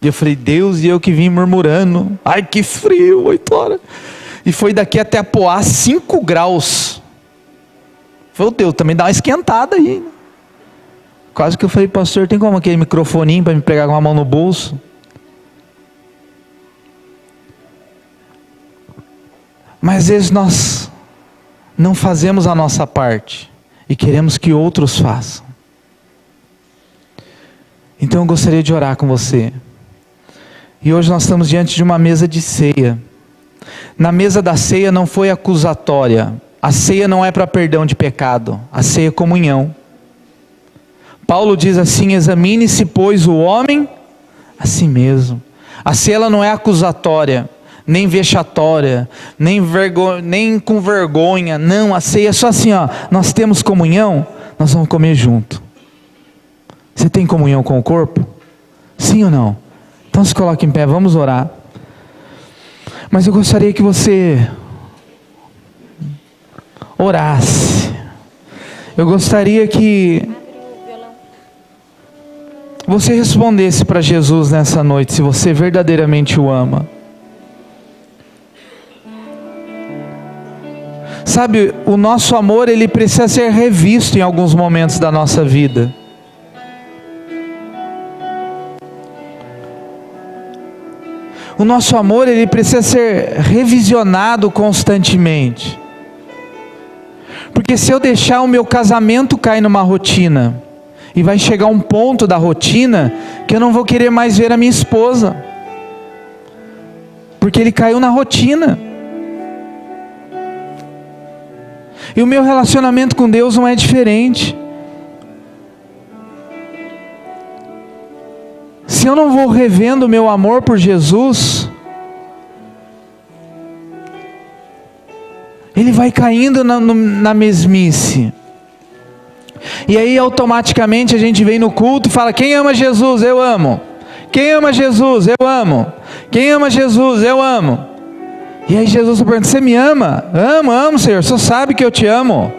E eu falei: Deus, e eu que vim murmurando, ai que frio, 8 horas. E foi daqui até Poá 5 graus. Falei: Deus, também dá uma esquentada aí. Quase que eu falei: pastor, tem como aquele microfoninho para me pregar com a mão no bolso? Mas às vezes nós não fazemos a nossa parte e queremos que outros façam. Então eu gostaria de orar com você. E hoje nós estamos diante de uma mesa de ceia. Na mesa da ceia não foi acusatória. A ceia não é para perdão de pecado. A ceia é comunhão. Paulo diz assim: examine-se, pois, o homem a si mesmo. A ceia ela não é acusatória, nem vexatória, nem com vergonha. Não, a ceia é só assim, ó. Nós temos comunhão, nós vamos comer junto. Você tem comunhão com o corpo? Sim ou não? Então se coloque em pé, vamos orar. Mas eu gostaria que você orasse. Eu gostaria que você respondesse para Jesus nessa noite, se você verdadeiramente o ama. Sabe, o nosso amor, ele precisa ser revisto em alguns momentos da nossa vida. O nosso amor, ele precisa ser revisionado constantemente. Porque se eu deixar o meu casamento cair numa rotina, e vai chegar um ponto da rotina, que eu não vou querer mais ver a minha esposa. Porque ele caiu na rotina. E o meu relacionamento com Deus não é diferente. Se eu não vou revendo o meu amor por Jesus, ele vai caindo na mesmice. E aí automaticamente a gente vem no culto e fala: quem ama Jesus? Eu amo. Quem ama Jesus? Eu amo. Quem ama Jesus? Eu amo. E aí Jesus pergunta: você me ama? Amo, Senhor, o Senhor sabe que eu te amo.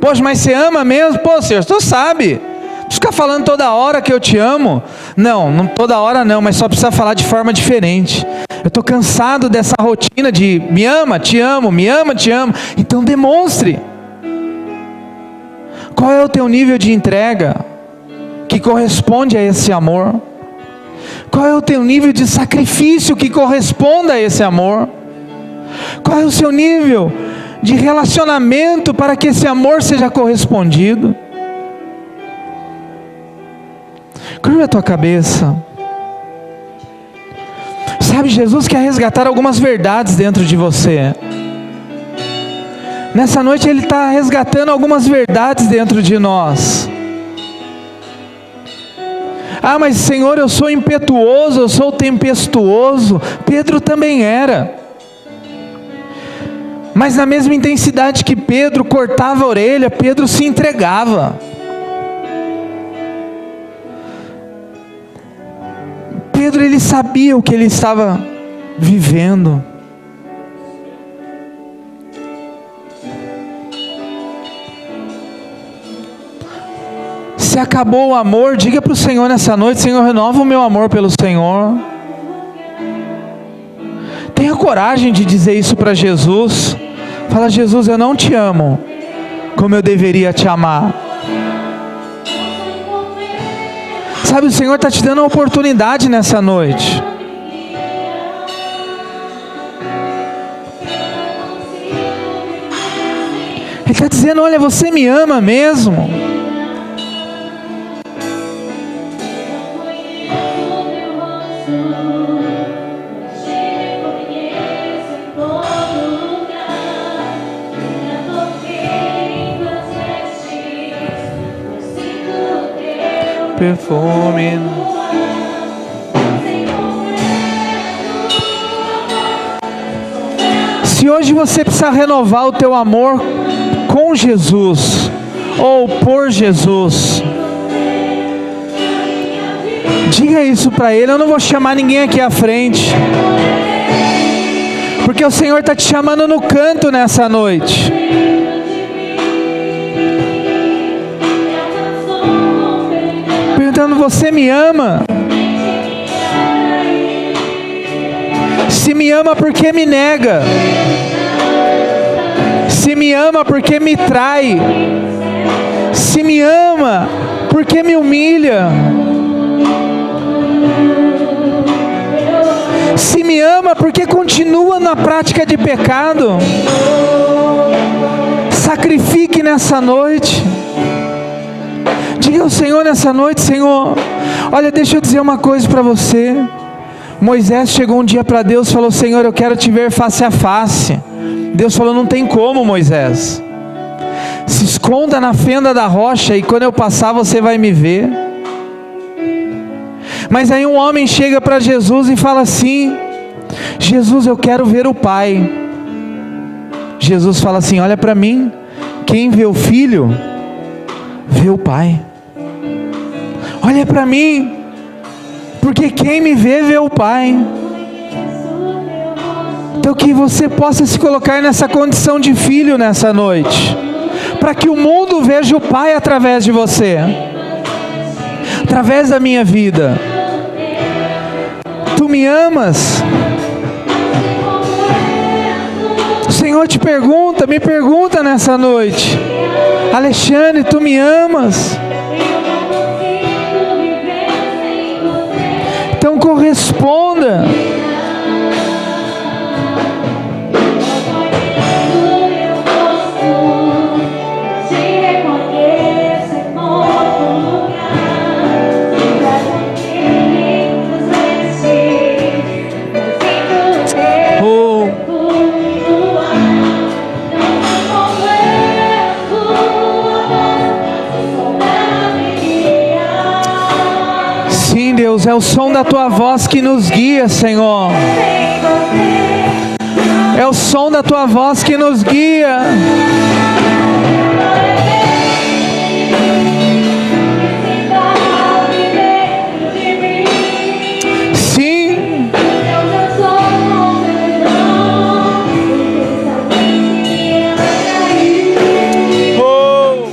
Poxa, mas você ama mesmo? Pô, Senhor, o Senhor sabe. Ficar falando toda hora que eu te amo? Não toda hora não, mas só precisa falar de forma diferente. Eu estou cansado dessa rotina de me ama, te amo, me ama, te amo. Então demonstre. Qual é o teu nível de entrega que corresponde a esse amor? Qual é o teu nível de sacrifício que corresponde a esse amor? Qual é o seu nível de relacionamento para que esse amor seja correspondido? Curva a tua cabeça. Sabe, Jesus quer resgatar algumas verdades dentro de você. Nessa noite Ele está resgatando algumas verdades dentro de nós. Ah, mas Senhor, eu sou impetuoso, eu sou tempestuoso. Pedro também era. Mas na mesma intensidade que Pedro cortava a orelha, Pedro se entregava. Pedro, ele sabia o que ele estava vivendo. Se acabou o amor, diga para o Senhor nessa noite: Senhor, renova o meu amor pelo Senhor. Tenha coragem de dizer isso para Jesus. Fala: Jesus, eu não te amo como eu deveria te amar. Sabe, o Senhor está te dando uma oportunidade nessa noite. Ele está dizendo: olha, você me ama mesmo? Perfume. Se hoje você precisa renovar o teu amor com Jesus ou por Jesus, diga isso para Ele. Eu não vou chamar ninguém aqui à frente, porque o Senhor está te chamando no canto nessa noite. Perguntando: você me ama? Se me ama, por que me nega? Se me ama, por que me trai? Se me ama, por que me humilha? Se me ama, por que continua na prática de pecado? Sacrifique nessa noite. Diga ao Senhor nessa noite: Senhor, olha, deixa eu dizer uma coisa para você. Moisés chegou um dia para Deus e falou: Senhor, eu quero te ver face a face. Deus falou: não tem como, Moisés. Se esconda na fenda da rocha e quando eu passar você vai me ver. Mas aí um homem chega para Jesus e fala assim: Jesus, eu quero ver o Pai. Jesus fala assim: olha para mim, quem vê o Filho, vê o Pai. Olha para mim, porque quem me vê, vê o Pai. Então que você possa se colocar nessa condição de filho nessa noite, para que o mundo veja o Pai através de você, através da minha vida. Tu me amas? O Senhor te pergunta, me pergunta nessa noite: Alexandre, tu me amas? Então corresponda. Deus, é o som da Tua voz que nos guia, Senhor. É o som da Tua voz que nos guia. Sim. Oh.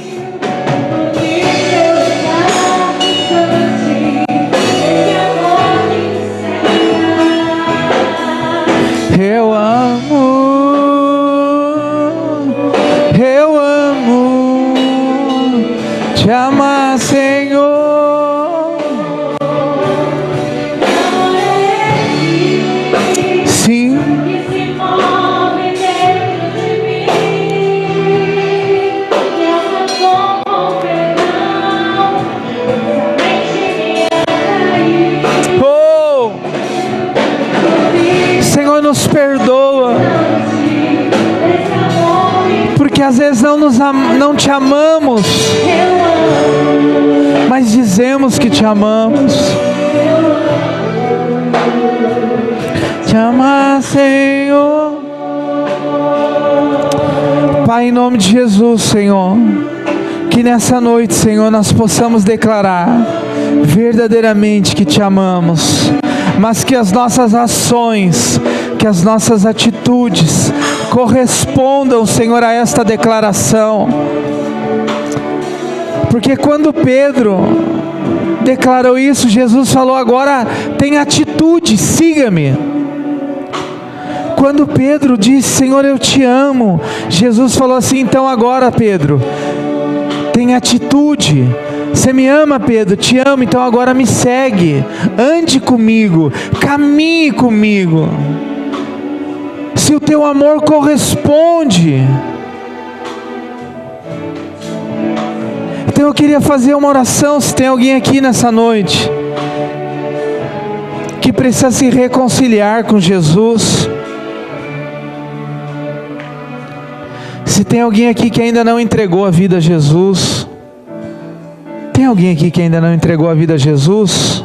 Eu amo. às vezes não te amamos, mas dizemos que te amamos. Te amar, Senhor. Pai, em nome de Jesus, Senhor, que nessa noite, Senhor, nós possamos declarar verdadeiramente que te amamos, mas que as nossas ações, que as nossas atitudes correspondam, Senhor, a esta declaração. Porque quando Pedro declarou isso, Jesus falou: agora tem atitude, siga-me. Quando Pedro disse: Senhor, eu te amo, Jesus falou assim: então agora, Pedro, tem atitude. Você me ama, Pedro? Te amo, então agora me segue, ande comigo, caminhe comigo. Se o teu amor corresponde. Então eu queria fazer uma oração, se tem alguém aqui nessa noite que precisa se reconciliar com Jesus. Se tem alguém aqui que ainda não entregou a vida a Jesus. Tem alguém aqui que ainda não entregou a vida a Jesus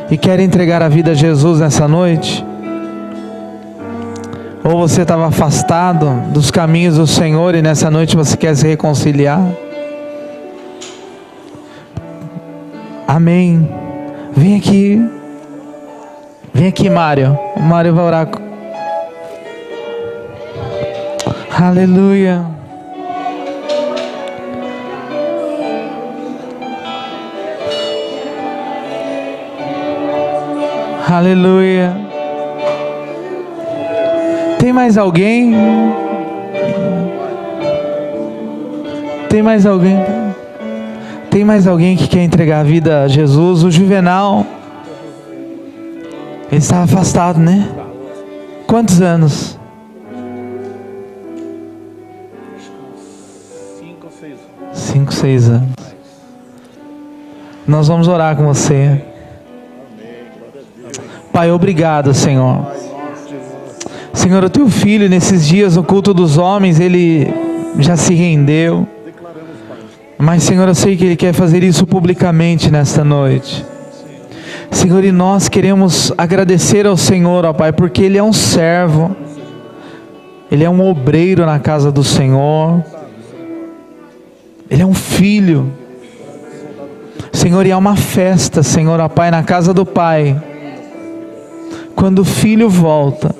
e quer entregar a vida a Jesus nessa noite? Ou você estava afastado dos caminhos do Senhor e nessa noite você quer se reconciliar? Amém. Vem aqui. Vem aqui, Mário. O Mário vai orar. Aleluia. Aleluia. Tem mais alguém? Tem mais alguém? Tem mais alguém que quer entregar a vida a Jesus? O Juvenal, ele estava afastado, né? Quantos anos? 5, 6 anos. Nós vamos orar com você. Pai, obrigado, Senhor. Senhor, o teu filho nesses dias no culto dos homens, ele já se rendeu. Mas, Senhor, eu sei que ele quer fazer isso publicamente nesta noite. Senhor, e nós queremos agradecer ao Senhor, ó Pai, porque ele é um servo. Ele é um obreiro na casa do Senhor. Ele é um filho. Senhor, e é uma festa, Senhor, ó Pai, na casa do Pai, quando o filho volta.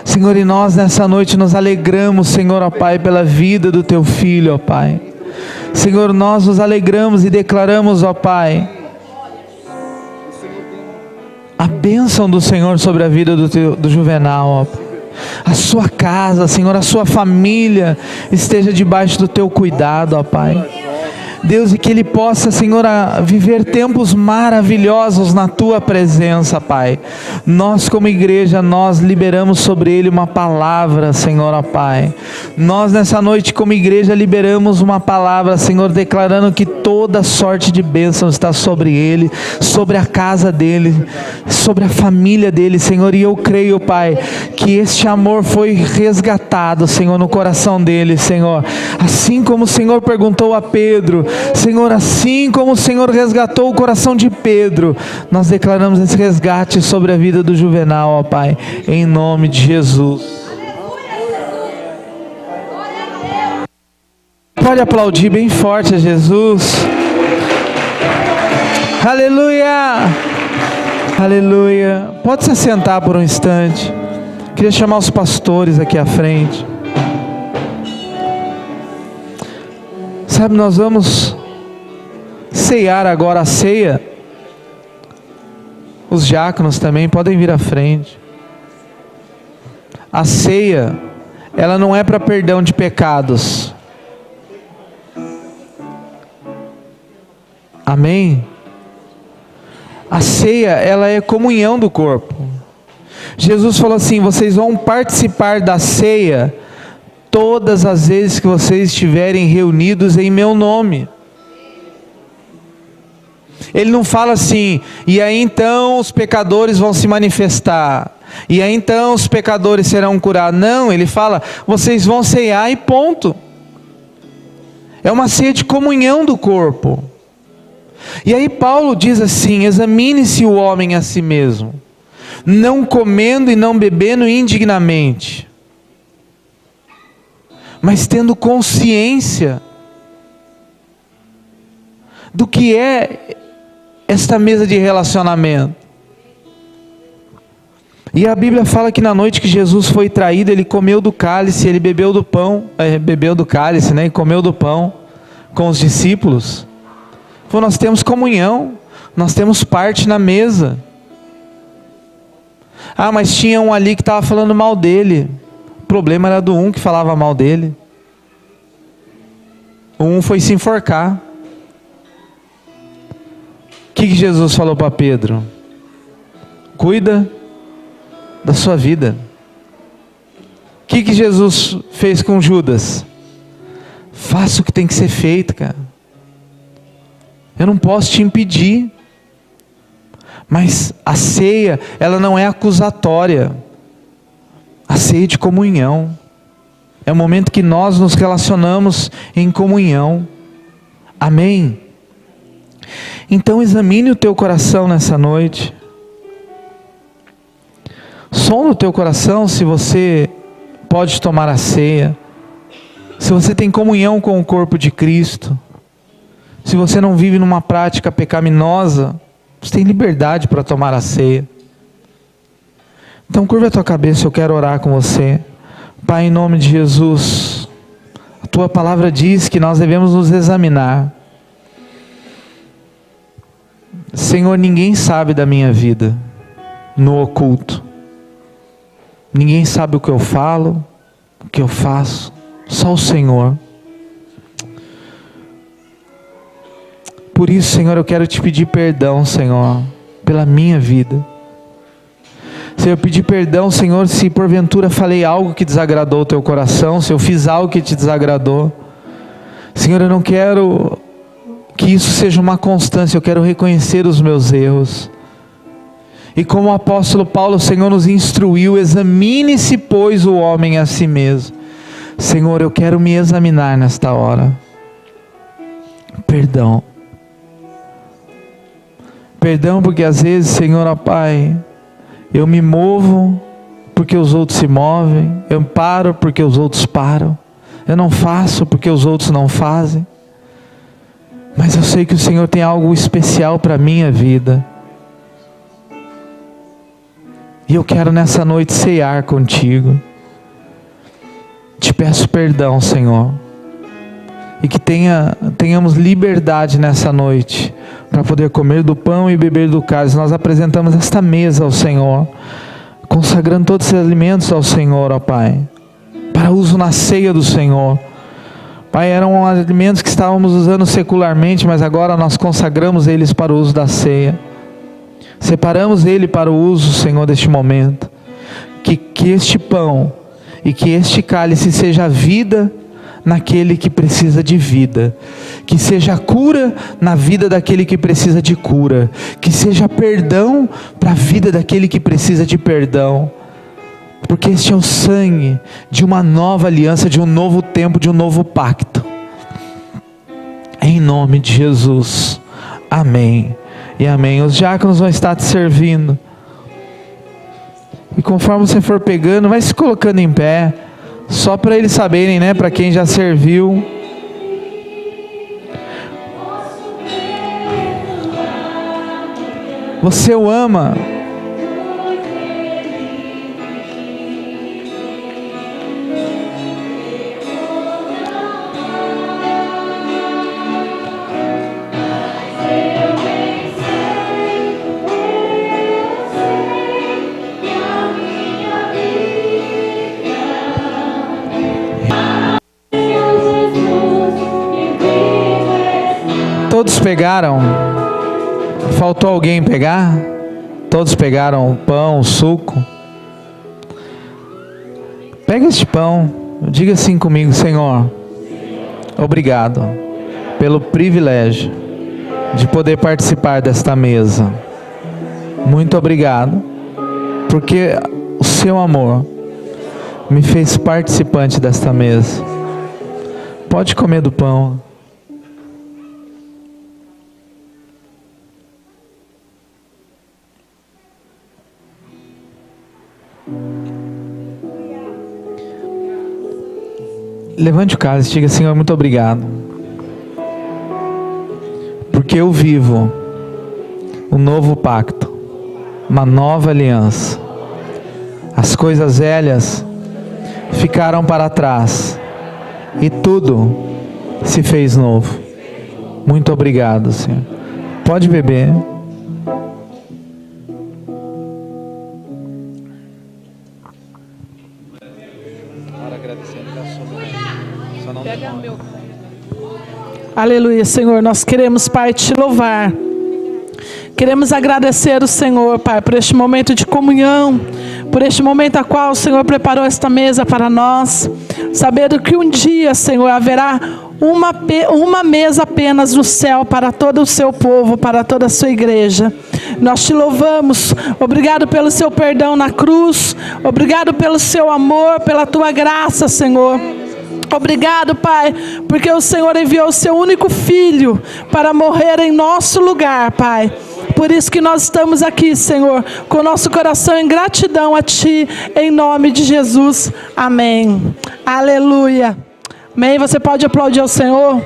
Senhor, e nós nessa noite nos alegramos, Senhor, ó Pai, pela vida do teu filho, ó Pai. Senhor, nós nos alegramos e declaramos, ó Pai, a bênção do Senhor sobre a vida do Juvenal, ó Pai. A sua casa, Senhor, a sua família esteja debaixo do teu cuidado, ó Pai. Deus, e que ele possa, Senhor, viver tempos maravilhosos na tua presença, Pai. Nós como igreja, nós liberamos sobre ele uma palavra, Senhor, ó Pai. Nós nessa noite como igreja liberamos uma palavra, Senhor, declarando que toda sorte de bênção está sobre ele, sobre a casa dele, sobre a família dele, Senhor. E eu creio, Pai, que este amor foi resgatado, Senhor, no coração dele, Senhor. Assim como o Senhor perguntou a Pedro, Senhor, assim como o Senhor resgatou o coração de Pedro, nós declaramos esse resgate sobre a vida do Juvenal, ó Pai, em nome de Jesus. Pode aplaudir bem forte a Jesus. Aleluia, aleluia. Pode se assentar por um instante. Queria chamar os pastores aqui à frente. Sabe, nós vamos ceiar agora a ceia. Os diáconos também podem vir à frente. A ceia, ela não é para perdão de pecados. Amém? A ceia, ela é comunhão do corpo. Jesus falou assim: vocês vão participar da ceia todas as vezes que vocês estiverem reunidos em meu nome. Ele não fala assim: e aí então os pecadores vão se manifestar, e aí então os pecadores serão curados. Não, ele fala: vocês vão ceiar e ponto. É uma ceia de comunhão do corpo. E aí Paulo diz assim: examine-se o homem a si mesmo, não comendo e não bebendo indignamente, mas tendo consciência do que é esta mesa de relacionamento. E a Bíblia fala que na noite que Jesus foi traído, ele comeu do cálice, ele bebeu do pão, bebeu do cálice, né? E comeu do pão com os discípulos. Então nós temos comunhão, nós temos parte na mesa. Ah, mas tinha um ali que estava falando mal dele. O problema era do um que falava mal dele. O um foi se enforcar. O que Jesus falou para Pedro? Cuida da sua vida. O que Jesus fez com Judas? Faça o que tem que ser feito, cara. Eu não posso te impedir. Mas a ceia, ela não é acusatória. A ceia é de comunhão. É o momento que nós nos relacionamos em comunhão. Amém? Então examine o teu coração nessa noite. Sonda o teu coração se você pode tomar a ceia. Se você tem comunhão com o corpo de Cristo. Se você não vive numa prática pecaminosa, você tem liberdade para tomar a ceia. Então curva a tua cabeça, eu quero orar com você. Pai, em nome de Jesus, a tua palavra diz que nós devemos nos examinar. Senhor, ninguém sabe da minha vida no oculto. Ninguém sabe o que eu falo, o que eu faço, só o Senhor. Por isso, Senhor, eu quero te pedir perdão, Senhor, pela minha vida. Senhor, eu pedi perdão, Senhor, se porventura falei algo que desagradou o teu coração, se eu fiz algo que te desagradou. Senhor, eu não quero que isso seja uma constância, eu quero reconhecer os meus erros. E como o apóstolo Paulo, Senhor, nos instruiu, examine-se, pois, o homem a si mesmo. Senhor, eu quero me examinar nesta hora. Perdão. Perdão porque às vezes, Senhor, ó Pai, eu me movo porque os outros se movem, eu paro porque os outros param, eu não faço porque os outros não fazem, mas eu sei que o Senhor tem algo especial para a minha vida, e eu quero nessa noite cear contigo. Te peço perdão, Senhor, e que tenhamos liberdade nessa noite, para poder comer do pão e beber do cálice. Nós apresentamos esta mesa ao Senhor, consagrando todos esses alimentos ao Senhor, ó Pai, para uso na ceia do Senhor. Pai, eram alimentos que estávamos usando secularmente, mas agora nós consagramos eles para o uso da ceia. Separamos ele para o uso, Senhor, deste momento. Que este pão e que este cálice seja vida naquele que precisa de vida, que seja cura na vida daquele que precisa de cura, que seja perdão para a vida daquele que precisa de perdão, porque este é o sangue de uma nova aliança, de um novo tempo, de um novo pacto. Em nome de Jesus, amém e amém. Os diáconos vão estar te servindo, e conforme você for pegando, vai se colocando em pé, só para eles saberem, né? Para quem já serviu. Você o ama. Todos pegaram? Faltou alguém pegar? Todos pegaram o pão, o suco? Pega este pão, diga assim comigo: Senhor, obrigado pelo privilégio de poder participar desta mesa. Muito obrigado, porque o seu amor me fez participante desta mesa. Pode comer do pão. Levante o cálice e diga: Senhor, muito obrigado, porque eu vivo um novo pacto, uma nova aliança. As coisas velhas ficaram para trás e tudo se fez novo. Muito obrigado, Senhor. Pode beber. Aleluia, Senhor, nós queremos, Pai, te louvar. Queremos agradecer o Senhor, Pai, por este momento de comunhão, por este momento a qual o Senhor preparou esta mesa para nós, sabendo que um dia, Senhor, haverá uma mesa apenas no céu para todo o seu povo, para toda a sua igreja. Nós te louvamos, obrigado pelo seu perdão na cruz, obrigado pelo seu amor, pela tua graça, Senhor. Obrigado, Pai, porque o Senhor enviou o seu único filho para morrer em nosso lugar, Pai. Por isso que nós estamos aqui, Senhor, com o nosso coração em gratidão a Ti, em nome de Jesus. Amém. Aleluia. Amém. Você pode aplaudir ao Senhor?